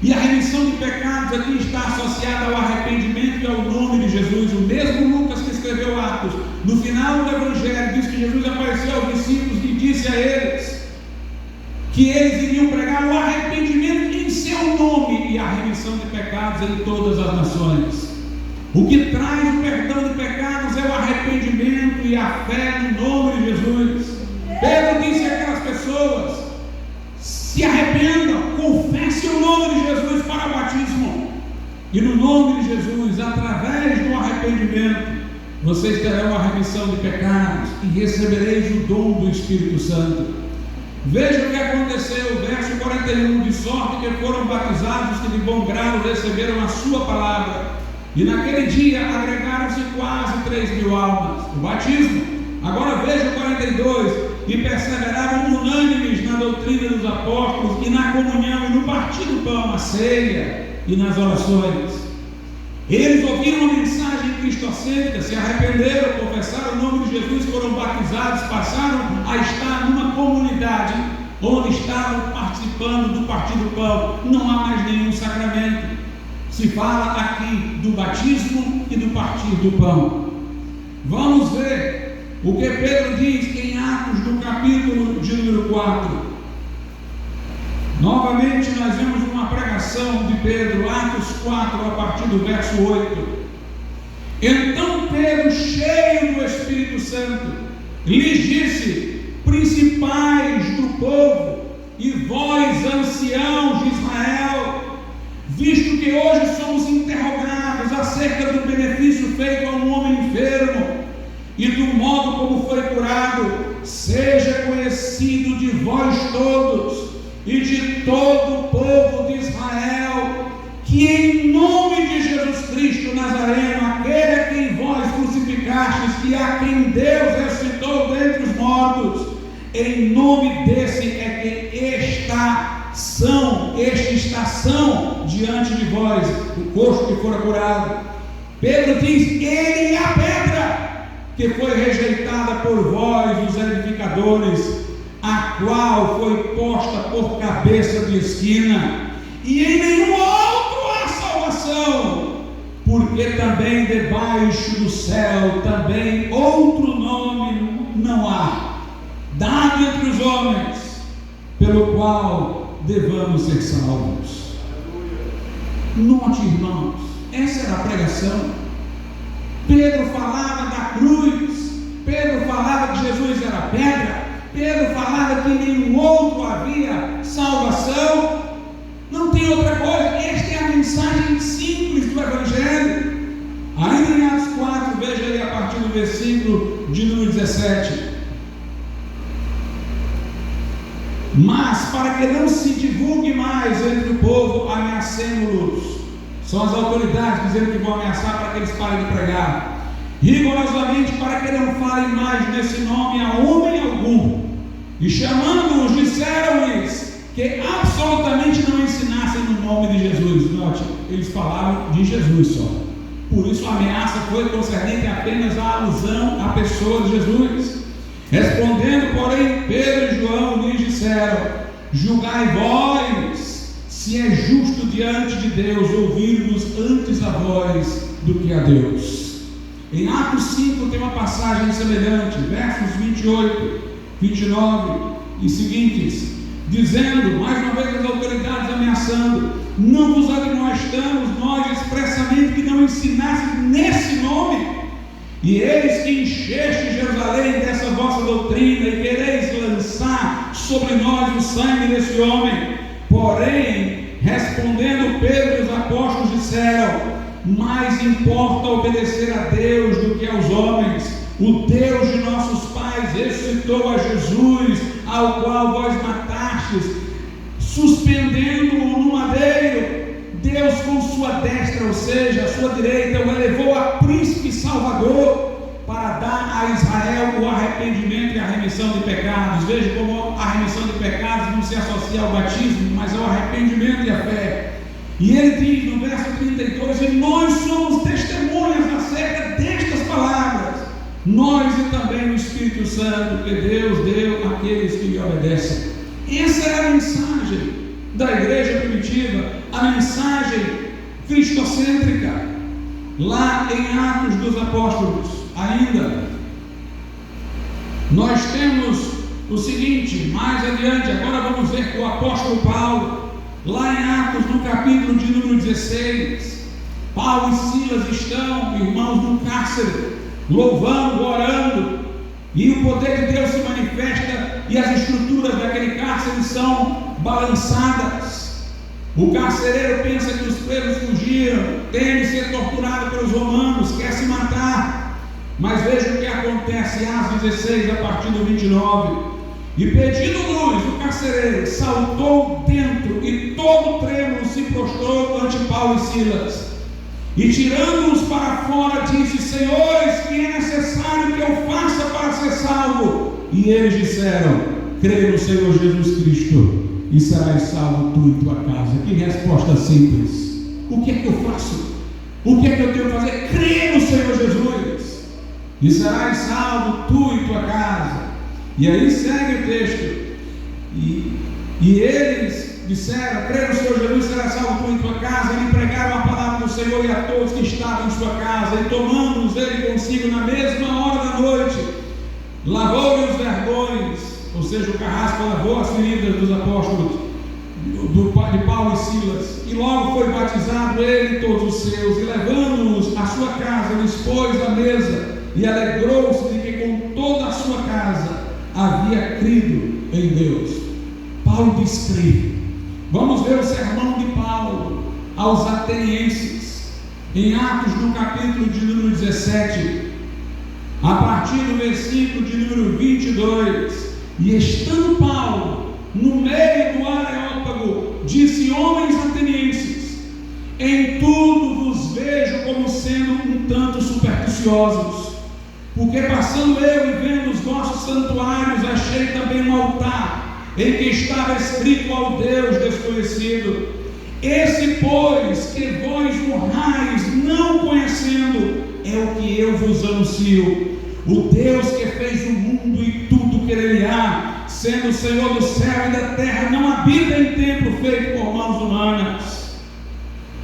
E a remissão de pecados aqui está associada ao arrependimento e ao nome de Jesus. O mesmo Lucas que escreveu Atos, no final do Evangelho, diz que Jesus apareceu aos discípulos e disse a eles que eles iriam pregar o arrependimento em seu nome e a remissão de pecados em todas as nações. O que traz o perdão de pecados é o arrependimento e a fé no nome de Jesus. Pedro disse àquelas pessoas: se arrependam, confessem o nome de Jesus para o batismo. E no nome de Jesus, através do arrependimento, vocês terão a remissão de pecados e recebereis o dom do Espírito Santo. Veja o que aconteceu, verso 41, de sorte que foram batizados que de bom grado receberam a sua palavra. E naquele dia agregaram-se quase 3.000 almas. O batismo. Agora veja o 42. E perseveravam unânimes na doutrina dos apóstolos e na comunhão e no partir do pão, a ceia e nas orações. Eles ouviram a mensagem cristocêntrica, se arrependeram, confessaram o nome de Jesus, foram batizados, passaram a estar numa comunidade onde estavam participando do partir do pão. Não há mais nenhum sacramento. Se fala aqui do batismo e do partir do pão. Vamos ver o que Pedro diz em Atos, no capítulo de número 4. Novamente nós vemos uma pregação de Pedro, Atos 4, a partir do verso 8. Então Pedro, cheio do Espírito Santo, lhes disse: principais do povo e vós, anciãos de Israel, visto que hoje somos interrogados acerca do benefício feito a um homem enfermo e do modo como foi curado, seja conhecido de vós todos e de todo o povo de Israel, que em nome de Jesus Cristo Nazareno, aquele a quem vós crucificastes e a quem Deus ressuscitou dentre os mortos, em nome desse é que este está são diante de vós, o corpo que fora curado. Pedro diz: ele é a pedra que foi rejeitada por vós, os edificadores, a qual foi posta por cabeça de esquina, e em nenhum outro há salvação, porque também debaixo do céu também outro nome não há, dado entre os homens, pelo qual devamos ser salvos. Note, irmãos, essa era a pregação. Pedro falava da cruz, Pedro falava que Jesus era a pedra, Pedro falava que nenhum outro havia salvação. Não tem outra coisa. Esta é a mensagem simples do Evangelho. Ainda em Atos 4, veja aí a partir do versículo de número 17. Mas para que não se divulgue mais entre o povo, ameacemos-los. São as autoridades dizendo que vão ameaçar para que eles parem de pregar. Rigorosamente, para que não falem mais nesse nome a homem algum. E chamando-os, disseram-lhes que absolutamente não ensinassem no nome de Jesus. Note, eles falavam de Jesus só. Por isso a ameaça foi concernente apenas à alusão à pessoa de Jesus. Respondendo, porém, Pedro e João lhes disseram: julgai vós se é justo diante de Deus ouvir-vos antes a vós do que a Deus. Em Atos 5 tem uma passagem semelhante, versos 28, 29 e seguintes, dizendo, mais uma vez as autoridades ameaçando: não vos admoestamos nós expressamente que não ensinasse nesse nome, e eis que encheste Jerusalém dessa vossa doutrina, e quereis lançar sobre nós o sangue desse homem. Porém, respondendo Pedro e os apóstolos disseram: mais importa obedecer a Deus do que aos homens. O Deus de nossos pais ressuscitou a Jesus, ao qual vós matastes, suspendendo-o no madeiro. Deus com sua destra, ou seja, a sua direita, o elevou a príncipe salvador, para dar a Israel o arrependimento e a remissão de pecados. Veja como a remissão de pecados não se associa ao batismo, mas ao arrependimento e à fé. E ele diz no verso 32: e nós somos testemunhas acerca destas palavras, nós e também o Espírito Santo que Deus deu àqueles que lhe obedecem. Essa é a mensagem da igreja primitiva. A mensagem cristocêntrica. Lá em Atos dos Apóstolos, ainda, nós temos o seguinte, mais adiante, agora vamos ver que o apóstolo Paulo, lá em Atos, no capítulo de número 16, Paulo e Silas estão, irmãos, no cárcere, louvando, orando, e o poder de Deus se manifesta, e as estruturas daquele cárcere são balançadas. O carcereiro pensa que os presos fugiram, teme ser torturado pelos romanos, quer se matar. Mas veja o que acontece, Atos 16, a partir do 29. E pedindo luz, o carcereiro saltou dentro e todo trêmulo se prostrou ante Paulo e Silas. E tirando-os para fora, disse: Senhores, que é necessário que eu faça para ser salvo? E eles disseram: Crê no Senhor Jesus Cristo e serás salvo tu e tua casa. Que resposta simples. O que é que eu faço? O que é que eu tenho que fazer? Crê no Senhor Jesus e serás salvo tu e tua casa. E aí segue o texto. E eles disseram: crê no Senhor Jesus, será salvo tu e tua casa. E lhe pregaram a palavra do Senhor e a todos que estavam em sua casa. E tomando-os ele consigo na mesma hora da noite, lavou-lhe os vergões, ou seja, o carrasco lavou as feridas dos apóstolos, de Paulo e Silas. E logo foi batizado ele e todos os seus. E levando-os à sua casa, lhes pôs a mesa. E alegrou-se de que com toda a sua casa havia crido em Deus. Paulo descreve. Vamos ver o sermão de Paulo aos atenienses, em Atos, no capítulo de número 17, a partir do versículo de número 22. E estando Paulo no meio do Areópago, disse: Homens atenienses, em tudo vos vejo como sendo um tanto supersticiosos, porque passando eu e vendo os vossos santuários, achei também um altar, em que estava escrito ao Deus desconhecido. Esse, pois, que vós honrais, não conhecendo, é o que eu vos anuncio. O Deus que fez o mundo e tudo que nele há, sendo o Senhor do céu e da terra, não habita em templo feito por mãos humanas.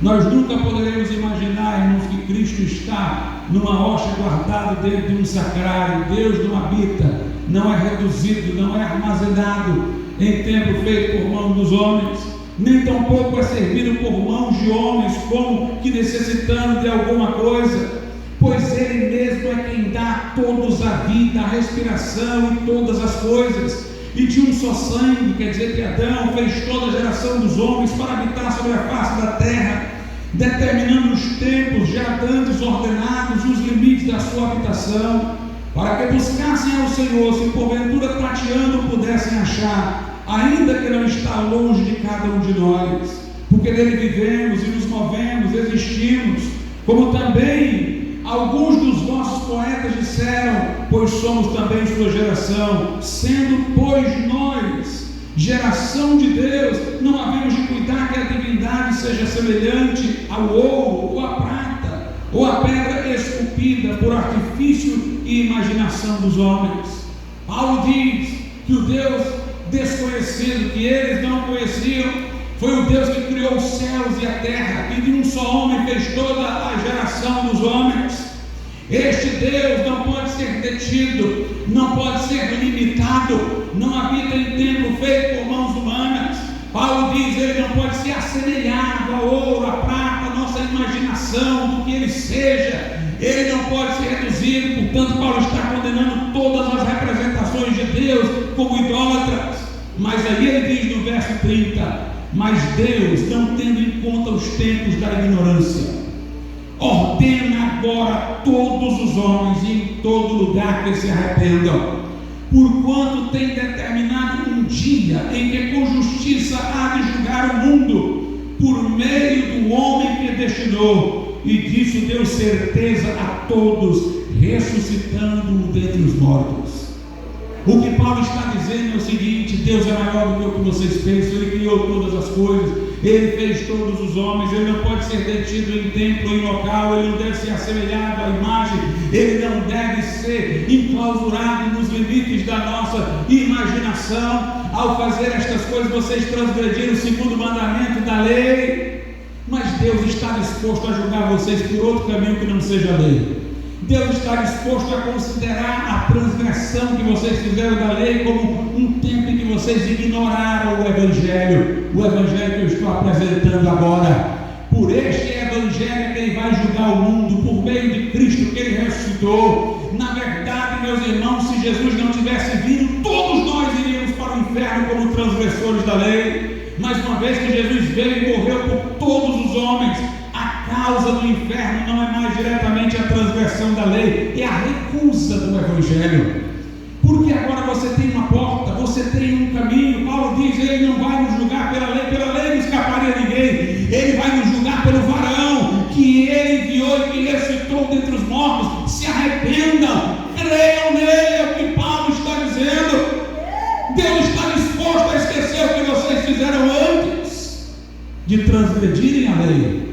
Nós nunca poderemos imaginar, irmãos, que Cristo está numa rocha guardado dentro de um sacrário. Deus não habita, não é reduzido, não é armazenado em templo feito por mãos dos homens, nem tampouco é servido por mãos de homens, como que necessitando de alguma coisa, pois Ele mesmo é quem dá a todos a vida, a respiração e todas as coisas. E de um só sangue, quer dizer que Adão fez toda a geração dos homens para habitar sobre a face da terra, determinando os tempos já dantes ordenados e os limites da sua habitação, para que buscassem ao Senhor, se porventura tateando pudessem achar, ainda que não está longe de cada um de nós, porque nele vivemos e nos movemos, existimos, como também alguns dos vossos poetas disseram, pois somos também sua geração, sendo pois nós geração de Deus, não havemos de cuidar que a divindade seja semelhante ao ouro, ou à prata, ou à pedra esculpida por artifício e imaginação dos homens. Paulo diz que o Deus desconhecido, que eles não conheciam, foi o Deus que criou os céus e a terra, e de um só homem fez toda a geração dos homens. Este Deus não pode ser detido, não pode ser limitado, não habita em templo feito por mãos humanas. Paulo diz, ele não pode ser assemelhado ao ouro, à prata, à nossa imaginação, do que ele seja. Ele não pode ser reduzido, portanto Paulo está condenando todas as representações de Deus como idólatras. Mas aí ele diz no verso 30, mas Deus, não tendo em conta os tempos da ignorância, ordena agora a todos os homens e em todo lugar que se arrependam, porquanto tem determinado um dia em que com justiça há de julgar o mundo, por meio do homem que destinou, e disso deu certeza a todos, ressuscitando-o dentre os mortos. O que Paulo está dizendo é o seguinte: Deus é maior do que o que vocês pensam, Ele criou todas as coisas, Ele fez todos os homens, Ele não pode ser detido em templo, em local, Ele não deve ser assemelhado à imagem, Ele não deve ser enclausurado nos limites da nossa imaginação. Ao fazer estas coisas, vocês transgrediram o segundo mandamento da lei. está disposto a julgar vocês por outro caminho que não seja a lei. Deus está disposto a considerar a transgressão que vocês fizeram da lei como um tempo em que vocês ignoraram o Evangelho que eu estou apresentando agora. Por este Evangelho que Ele vai julgar o mundo, por meio de Cristo que Ele ressuscitou. Na verdade, meus irmãos, se Jesus não tivesse vindo, todos nós iríamos para o inferno como transgressores da lei. Mas uma vez que Jesus veio e morreu por todos os homens, a causa do inferno não é mais diretamente a transgressão da lei, é a recusa do Evangelho. Porque agora você tem uma porta, você tem um caminho. Paulo diz: Ele não vai nos julgar pela lei não escaparia ninguém. Ele vai nos julgar pelo varão que Ele enviou e que ressuscitou dentre os mortos. Se arrependam, creiam nele, é o que Paulo está dizendo. Deus está disposto a esquecer o que vocês fizeram antes de transgredirem a lei,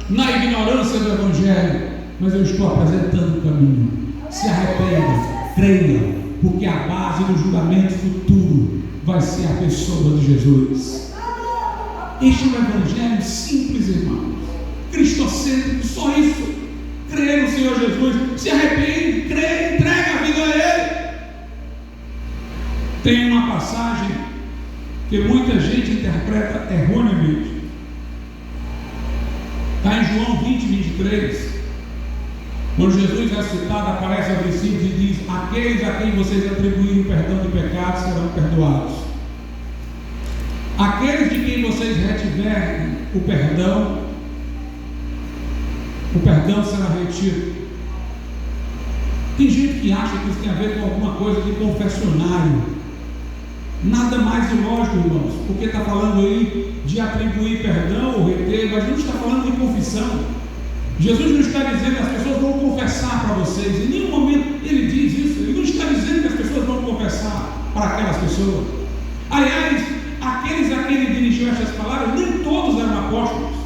na ignorância do Evangelho. Mas eu estou apresentando o caminho. Se arrependam, creiam, porque a base do julgamento futuro vai ser a pessoa de Jesus. Este é um Evangelho simples, irmãos, cristocêntrico, só isso. Creia no Senhor Jesus, se arrepende, creia, entrega a vida a Ele. Tem uma passagem que muita gente interpreta erroneamente. Está em João 20, 23. Quando Jesus é citado, aparece aos discípulos e diz: aqueles a quem vocês atribuíram perdão de pecados serão perdoados. Aqueles de quem vocês retiverem o perdão será retido. Tem gente que acha que isso tem a ver com alguma coisa de confessionário. Nada mais ilógico, irmãos, porque está falando aí de atribuir perdão ou reter, mas não está falando de confissão. Jesus não está dizendo que as pessoas vão confessar para vocês, em nenhum momento Ele diz isso. Ele não está dizendo que as pessoas vão confessar para aquelas pessoas. Aliás, aqueles a quem Ele dirigiu estas palavras, nem todos eram apóstolos.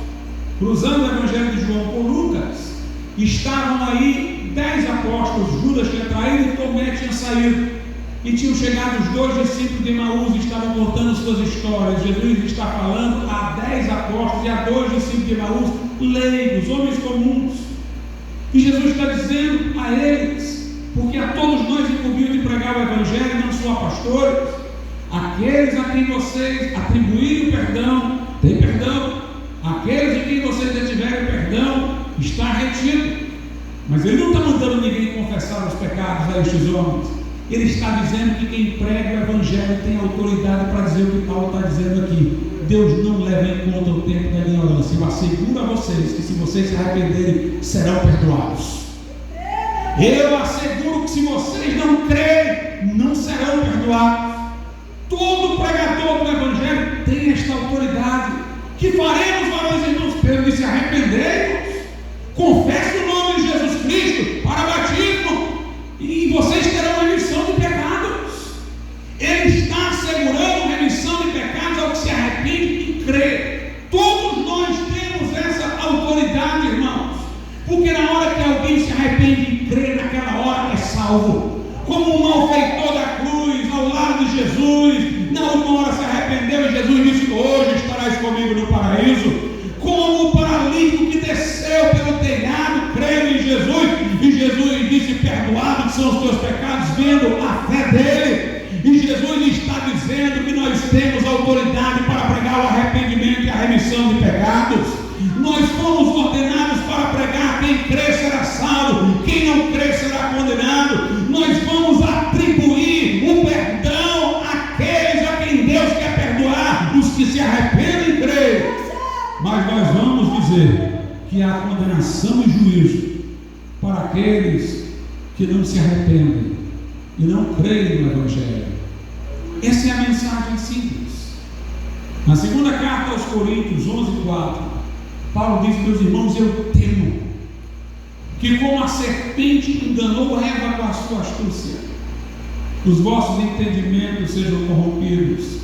Cruzando o Evangelho de João com Lucas, estavam aí 10 apóstolos. Judas tinha traído e Tomé tinha saído. E tinham chegado os 2 discípulos de Emaús e estavam contando suas histórias. Jesus está falando a 10 apóstolos e a 2 discípulos de Emaús, leigos, homens comuns. E Jesus está dizendo a eles, porque a todos nós incumbiu de pregar o Evangelho, não só a pastores, aqueles a quem vocês atribuírem o perdão, tem perdão. Aqueles de quem vocês retiverem perdão, está retido. Mas Ele não está mandando ninguém confessar os pecados a estes homens. Ele está dizendo que quem prega o Evangelho tem autoridade para dizer o que Paulo está dizendo aqui. Deus não leva em conta o tempo da ignorância. Eu asseguro a vocês que se vocês se arrependerem, serão perdoados. Eu asseguro que se vocês não crerem, não serão perdoados. Todo pregador do Evangelho tem esta autoridade. Que faremos, varões e irmãos? Pelo que se arrependermos, confesse o nome de Jesus Cristo para batismo, e vocês terão remissão de pecados. Ele está assegurando remissão de pecados ao que se arrepende e crê. Todos nós temos essa autoridade, irmãos, porque na hora que alguém se arrepende e crê, naquela hora é salvo. Como um malfeitor da cruz, ao lado de Jesus, na última hora se arrependeu e Jesus disse: hoje estarás comigo no paraíso. Como o paralítico que desceu pelo telhado, crendo em Jesus, e Jesus disse: perdoados são os teus pecados, vendo a fé dele. E Jesus está dizendo que nós temos autoridade para pregar o arrependimento e a remissão de pecados. Nós fomos ordenados para pregar: quem crê será salvo, quem não crê será condenado. Nós vamos atribuir o perdão àqueles a quem Deus quer perdoar, os que se arrependem e creem. Mas nós vamos dizer que há condenação e juízo para aqueles que não se arrependem e não creem no Evangelho. Essa é a mensagem simples. Na segunda carta aos Coríntios 11:4, Paulo diz: meus irmãos, eu temo que como a serpente enganou Eva com a sua astúcia, os vossos entendimentos sejam corrompidos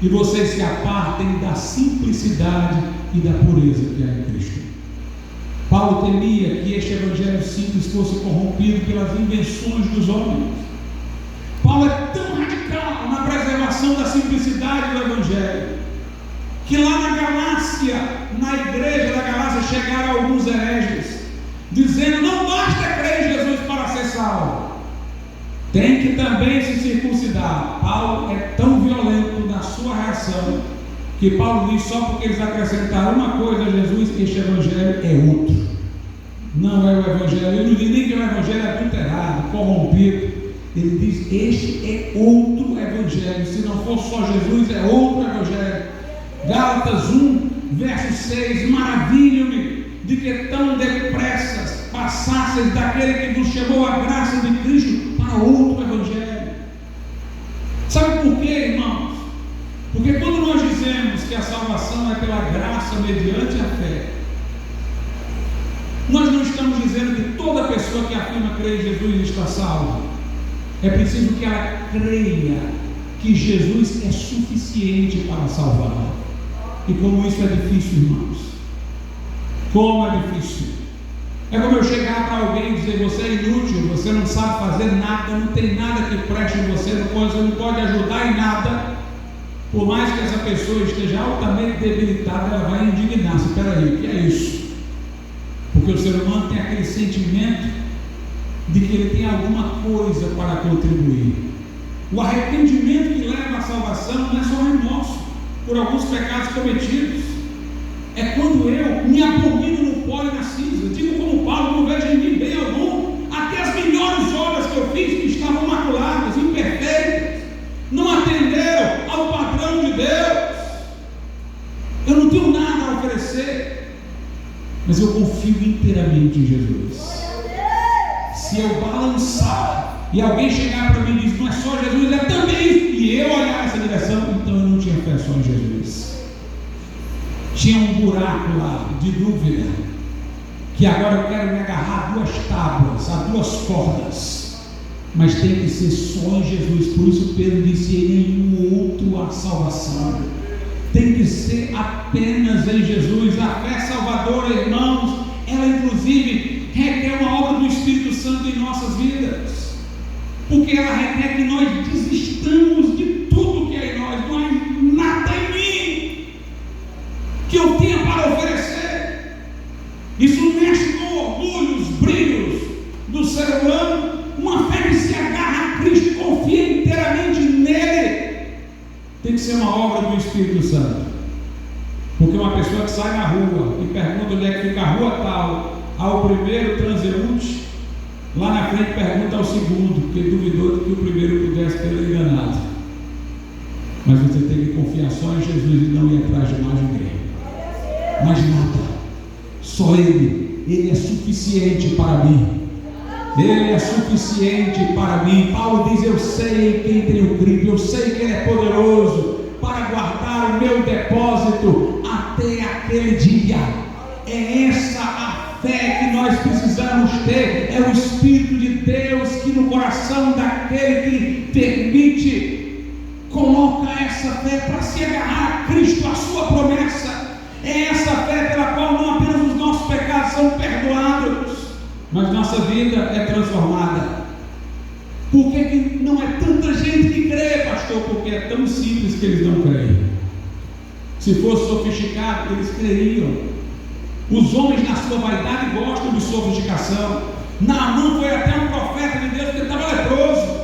e vocês se apartem da simplicidade e da pureza que há em Cristo. Paulo temia que este Evangelho simples fosse corrompido pelas invenções dos homens. Paulo é tão radical na preservação da simplicidade do Evangelho, que lá na Galácia, na igreja da chegaram alguns hereges, dizendo: não basta crer em Jesus para ser salvo, tem que também se circuncidar. Paulo é tão violento na sua reação, que Paulo diz: só porque eles acrescentaram uma coisa a Jesus, este evangelho é outro. Não é o evangelho, ele não diz nem que é um evangelho adulterado, corrompido. Ele diz: este é outro evangelho. Se não for só Jesus, é outro evangelho. Gálatas 1, verso 6: maravilho-me de que tão depressa passasseis daquele que nos chamou a graça de Cristo para outro evangelho. Sabe por quê, irmãos? Porque quando nós dizemos que a salvação é pela graça mediante a fé, nós não estamos dizendo que toda pessoa que afirma crer em Jesus está salva. É preciso que ela creia que Jesus é suficiente para salvá-la. E como isso é difícil, irmãos. Como é difícil. É como eu chegar para alguém e dizer: você é inútil, você não sabe fazer nada, não tem nada que preste em você, você não pode ajudar em nada. Por mais que essa pessoa esteja altamente debilitada, ela vai indignar-se. Espera aí, o que é isso? Porque o ser humano tem aquele sentimento de que ele tem alguma coisa para contribuir. O arrependimento que leva à salvação não é só remorso por alguns pecados cometidos. É quando eu me abomino no pó e na cinza. Digo como Paulo: não vejo em mim bem algum. Até as melhores obras que eu fiz, que estavam maculadas, imperfeitas, não atenderam ao padrão de Deus. Eu não tenho nada a oferecer, mas eu confio inteiramente em Jesus. Se eu balançar e alguém chegar para mim e dizer: não é só Jesus, é também isso, e eu olhar nessa direção, então eu não tinha fé só em Jesus. Tinha um buraco lá de dúvida, que agora eu quero me agarrar a duas tábuas, a duas cordas, mas tem que ser só em Jesus. Por isso Pedro disse: em nenhum outro há salvação. Tem que ser apenas em Jesus. A fé salvadora, irmãos, ela inclusive requer uma obra do Espírito Santo em nossas vidas, porque ela requer que nós desistamos de tudo que é em nós. Não há nada em mim que eu tenha para oferecer. Isso mexe com o orgulho, os brilhos do ser humano. Uma fé que se agarra a Cristo e confia inteiramente nele tem que ser uma obra do Espírito Santo. Porque uma pessoa que sai na rua e pergunta onde é que fica a rua tal, ao primeiro transeunte, lá na frente pergunta ao segundo, porque duvidou de que o primeiro pudesse ter enganado. Mas você tem que confiar só em Jesus e não ir atrás de mais ninguém. Mais nada. Só Ele é suficiente para mim. Ele é suficiente para mim. Paulo diz: eu sei em quem tenho crido, eu sei que Ele é poderoso para guardar o meu depósito até aquele dia. É essa a fé que nós precisamos ter. É o Espírito de Deus que no coração daquele que permite, coloca essa fé para se agarrar a Cristo, a sua promessa. É essa fé pela qual não apenas os nossos pecados são perdoados, mas nossa vida é transformada. Por que não é tanta gente que crê, pastor? Porque é tão simples que eles não creem. Se fosse sofisticado, eles creriam. Os homens na sua vaidade gostam de sofisticação. Naamã foi até um profeta de Deus, porque estava leproso.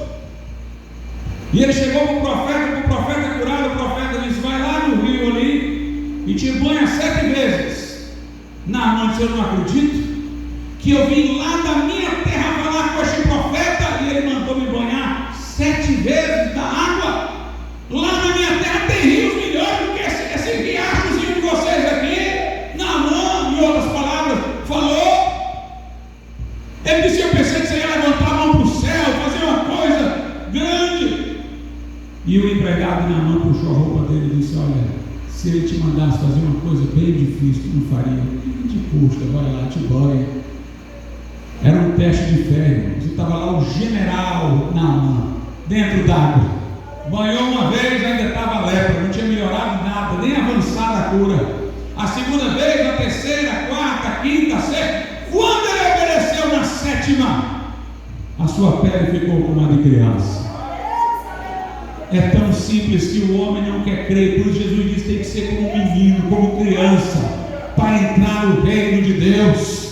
E ele chegou para o profeta curado. O profeta disse: vai lá no rio ali e te banha 7 vezes. Naamã disse: eu não acredito que eu vim lá da minha terra falar com este profeta e ele mandou me banhar 7 vezes da água. Lá na minha terra tem rios melhores do que esse riachozinho de vocês aqui. Naamã, em outras palavras, falou. Ele disse: eu pensei que você ia levantar a mão para o céu, fazer uma coisa grande. E o empregado de Naamã puxou a roupa dele e disse: olha, se ele te mandasse fazer uma coisa bem difícil, tu não faria. O que te custa? Vai lá, te banha. Era um teste de fé, irmãos. Estava lá o general Naamã, dentro d'água. Banhou uma vez, ainda estava lepra, não tinha melhorado nada, nem avançado a cura. A segunda vez, a terceira, a quarta, a quinta, a sexta. Quando ele obedeceu na 7ª, a sua pele ficou como a de criança. É tão simples que o homem não quer crer. Por isso Jesus disse: tem que ser como um menino, como criança. para entrar no reino de Deus.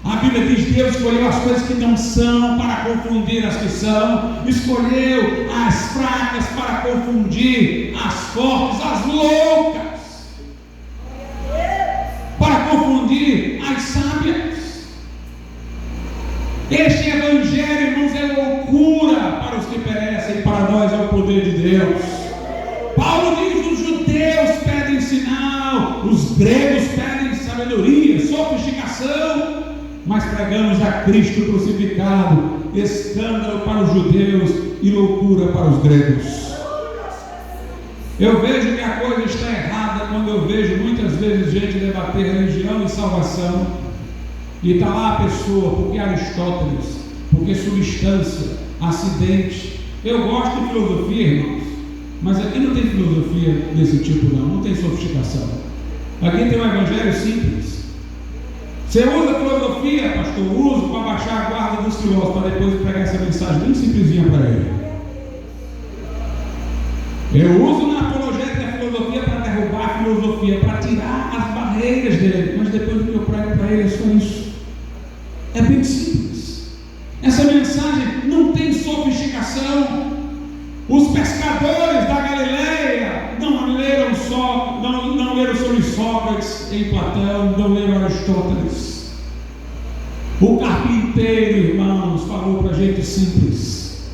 A Bíblia diz que Deus escolheu as coisas que não são para confundir as que são, escolheu as fracas para confundir as fortes, as loucas, para confundir as sábias. Este evangelho, irmãos, é loucura para os que perecem, para nós é o poder de Deus. Paulo diz: os judeus pedem sinal, os gregos pedem sabedoria, sofisticação, mas pregamos a Cristo crucificado, escândalo para os judeus e loucura para os gregos. Eu vejo que a coisa está errada quando eu vejo muitas vezes gente debater religião e salvação, e está lá a pessoa, porque Aristóteles, porque substância, acidente. Eu gosto de filosofia, irmãos, mas aqui não tem filosofia desse tipo, não tem sofisticação. Aqui tem um evangelho simples. Você usa filosofia, pastor, uso para baixar a guarda dos filósofos, para depois pregar essa mensagem bem simplesinha para ele. Eu uso na apologética a filosofia para derrubar a filosofia, para tirar as barreiras dele, mas depois do que eu prego para ele é só isso. É bem simples. Essa mensagem não tem sofisticação. Os pescadores da Galileia não leram sobre Sócrates em Platão, não leram Aristóteles. O carpinteiro, irmãos, falou para gente simples.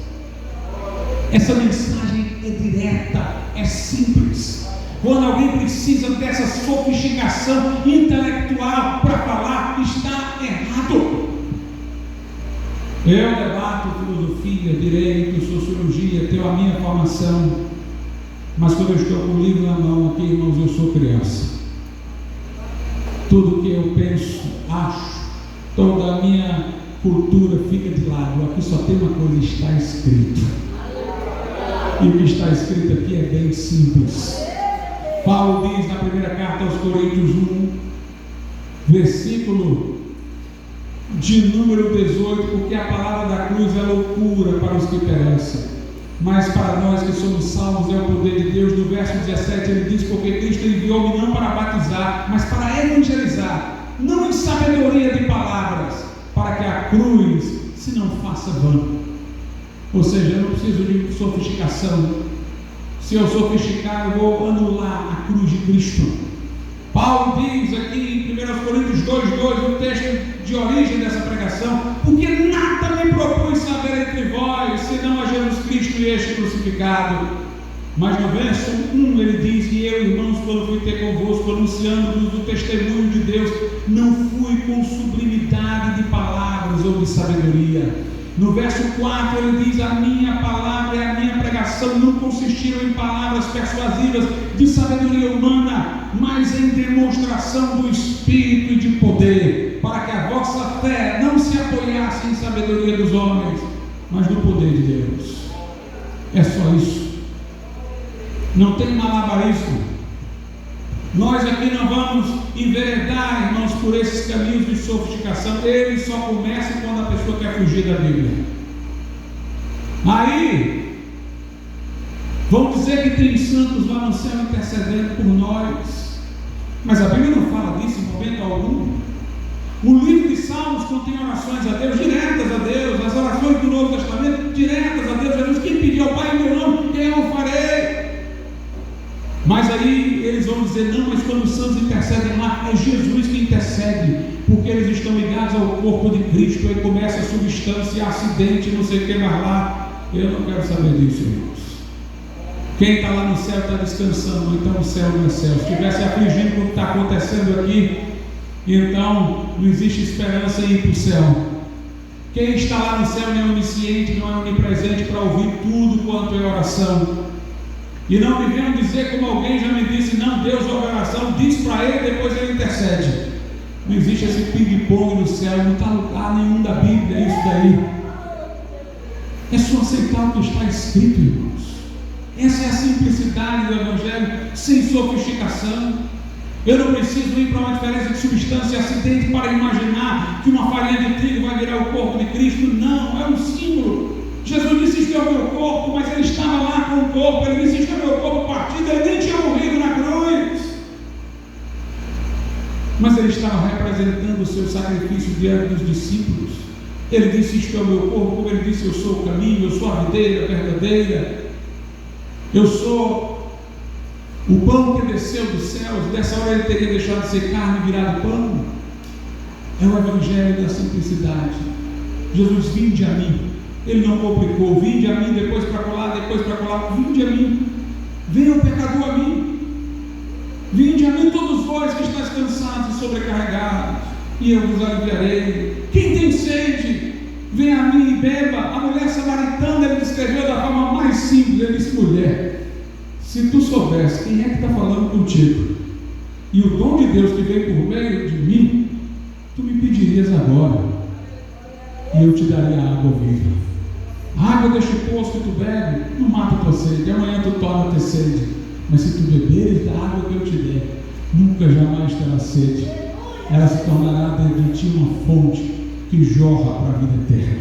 Essa mensagem é direta, é simples. Quando alguém precisa dessa sofisticação intelectual para falar, está errado. Eu debato filosofia, direito, sociologia, tenho a minha formação, mas quando eu estou com o livro na mão aqui, irmãos, eu sou criança. Tudo que eu penso, acho, toda a minha cultura fica de lado. Aqui só tem uma coisa: está escrito. E o que está escrito aqui é bem simples. Paulo diz na primeira carta aos Coríntios 1, versículo de número 18, porque a palavra da cruz é loucura para os que perecem, mas para nós que somos salvos é o poder de Deus. No verso 17 ele diz: porque Cristo enviou-me não para batizar, mas para evangelizar, não em sabedoria de palavras, para que a cruz se não faça vã. Ou seja, eu não preciso de sofisticação. Se eu sofisticar, eu vou anular a cruz de Cristo. Paulo diz aqui em 1 Coríntios 2:2, o texto de origem dessa pregação: porque nada me propus saber entre vós, senão a Jesus Cristo e este crucificado. Mas no verso 1 ele diz: e eu, irmãos, quando fui ter convosco, anunciando-vos o testemunho de Deus, não fui com sublimidade de palavras ou de sabedoria. No verso 4 ele diz: a minha palavra e a minha pregação não consistiram em palavras persuasivas de sabedoria humana, mas em demonstração do Espírito e de poder, para que a vossa fé não se apoiasse em sabedoria dos homens, mas no poder de Deus. É só isso. Não tem malabarismo. Nós aqui não vamos enveredar, irmãos, por esses caminhos de sofisticação. Ele só começa quando a pessoa quer fugir da Bíblia. Aí vão dizer que tem santos lá no céu intercedendo por nós, mas a Bíblia não fala disso em momento algum. O livro de Salmos contém orações a Deus, diretas a Deus. As orações do Novo Testamento, diretas a Deus. Jesus: quem pediu ao Pai em meu nome, eu farei. Mas aí eles vão dizer: não, mas quando os santos intercedem lá, é Jesus que intercede, porque eles estão ligados ao corpo de Cristo. Aí começa a substância, acidente, não sei o que mais lá. Eu não quero saber disso, irmãos. Quem está lá no céu está descansando, então o céu não é céu. Se estivesse afligindo com o que está acontecendo aqui, então não existe esperança em ir para o céu. Quem está lá no céu não é onisciente, não é onipresente para ouvir tudo quanto é oração. E não me venham dizer, como alguém já me disse: não, Deus ouve a oração, diz para ele, depois ele intercede. Não existe esse ping-pong no céu, não está lugar nenhum da Bíblia isso daí. É só aceitar o que está escrito, irmãos. Essa é a simplicidade do Evangelho, sem sofisticação. Eu não preciso ir para uma diferença de substância e acidente para imaginar que uma farinha de trigo vai virar o corpo de Cristo. Não, é um símbolo. Jesus disse: isto é o meu corpo, mas ele estava lá com o corpo. Ele disse: isto é o meu corpo partido. Ele nem tinha morrido na cruz. mas ele estava representando o seu sacrifício diante dos discípulos. Ele disse: isto é o meu corpo. Como ele disse: eu sou o caminho, eu sou a videira verdadeira, eu sou o pão que desceu dos céus. Dessa hora ele teria deixado de ser carne e virado pão. É o evangelho da simplicidade. Jesus: vinde a mim. Ele não complicou: vinde a mim, depois para colar, vinde a mim. Venha o pecador a mim. Vinde a mim todos vós que estáis cansados e sobrecarregados, e eu vos aliviarei. Quem tem sede, venha a mim e beba. A mulher samaritana ele descreveu da forma mais simples. Ele disse: mulher, se tu soubesse quem é que está falando contigo, e o dom de Deus que veio por meio de mim, tu me pedirias agora, e eu te daria a água viva. A água deste poço que tu bebe não mata a tua sede, amanhã tu torna a ter sede, mas se tu beberes da água que eu te der, nunca jamais terá sede. Ela se tornará dentro de ti uma fonte que jorra para a vida eterna.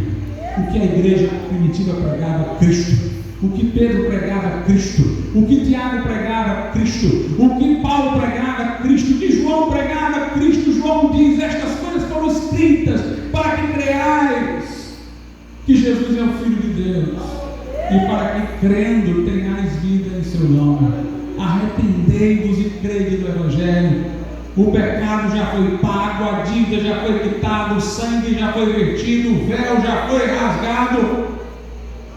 O que a igreja primitiva pregava, Cristo. O que Pedro pregava, Cristo. O que Tiago pregava, Cristo. O que Paulo pregava, Cristo. O que João pregava, Cristo. João diz: estas coisas foram escritas para que creais que Jesus é o Filho de Deus, e para que, crendo, tenhais vida em seu nome. Arrependei-vos e crede no Evangelho. O pecado já foi pago, a dívida já foi quitada, o sangue já foi vertido, o véu já foi rasgado,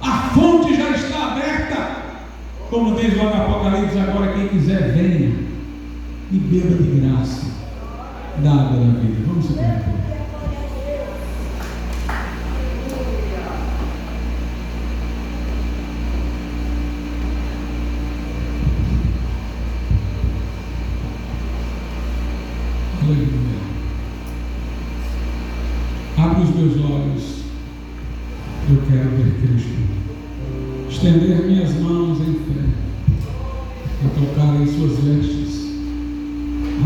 a fonte já está aberta. Como diz lá no Apocalipse: agora quem quiser venha e beba de graça da água da vida. Vamos se perguntar. Abre os meus olhos, eu quero ver Cristo. Estender minhas mãos em fé, e tocar em suas vestes.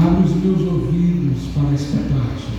Abre os meus ouvidos para escutar-te.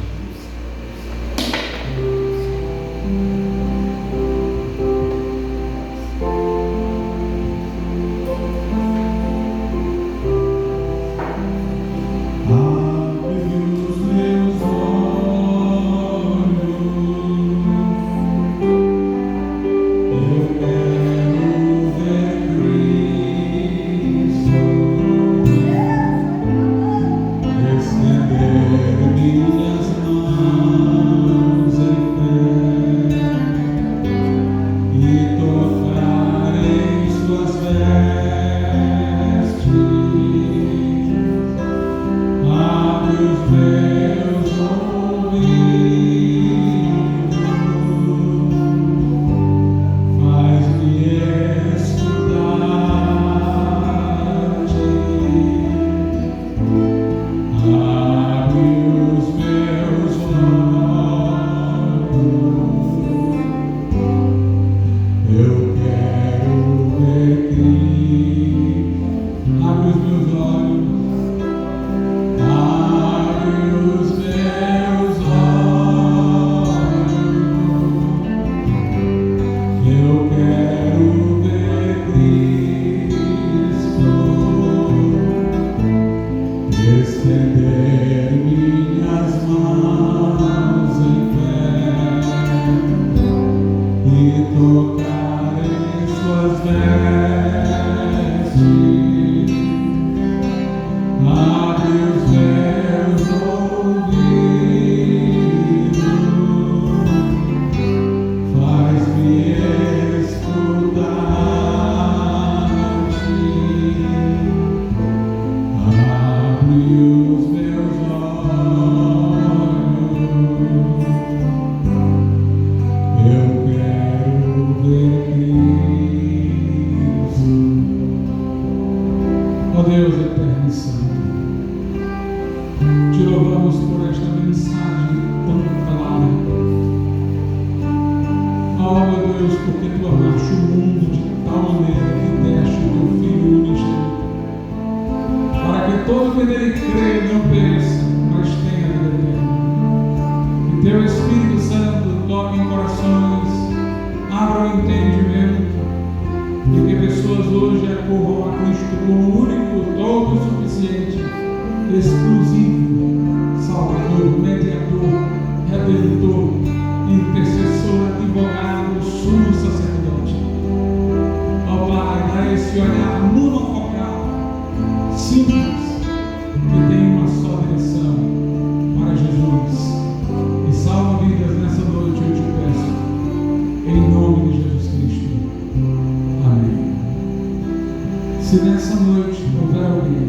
Se nessa noite houver alguém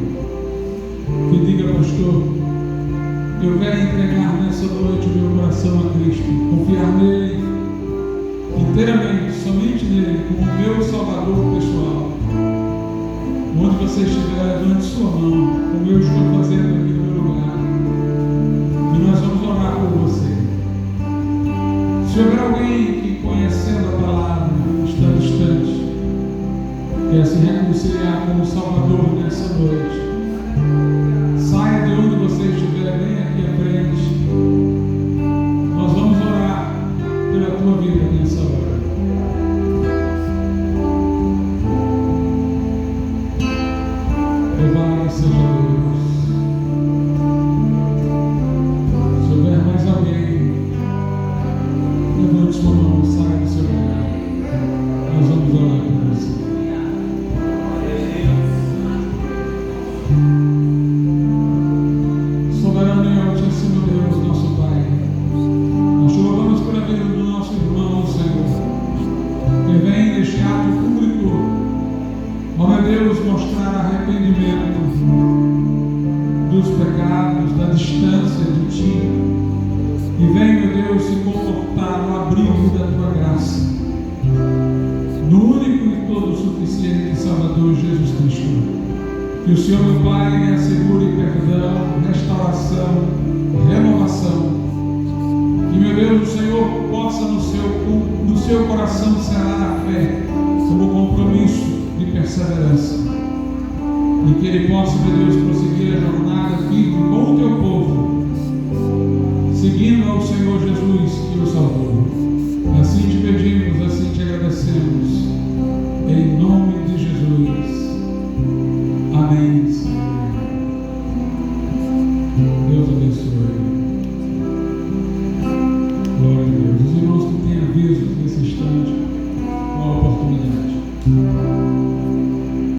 que diga, pastor, eu quero entregar nessa noite o meu coração a Cristo, confiar nele inteiramente, somente nele, como meu Salvador pessoal. Onde você estiver, levante sua mão, como eu estou fazendo aqui no meu lugar, e nós vamos orar por você. Se houver alguém que, conhecendo a palavra, está distante, quer se reconciliar com o Salvador nessa noite, saia de onde você estiver, vem aqui à frente. Nós vamos orar pela tua vida nessa hora. Louvado seja Deus. Se houver mais alguém, levante sua mão, saia do seu lugar. Nós vamos orar por você. Soberano e altíssimo Deus, nosso Pai, nós te louvamos pela vida do nosso irmão, Senhor, que vem neste ato público, ó meu Deus, mostrar arrependimento dos pecados, da distância de Ti, e vem, meu Deus, se comportar no abrigo da Tua graça, no único e todo suficiente Salvador Jesus Cristo. Que o Senhor, meu Pai, me assegure perdão, restauração, renovação. Que, meu Deus, o Senhor possa no seu coração selar a fé como compromisso de perseverança. E que Ele possa, meu Deus,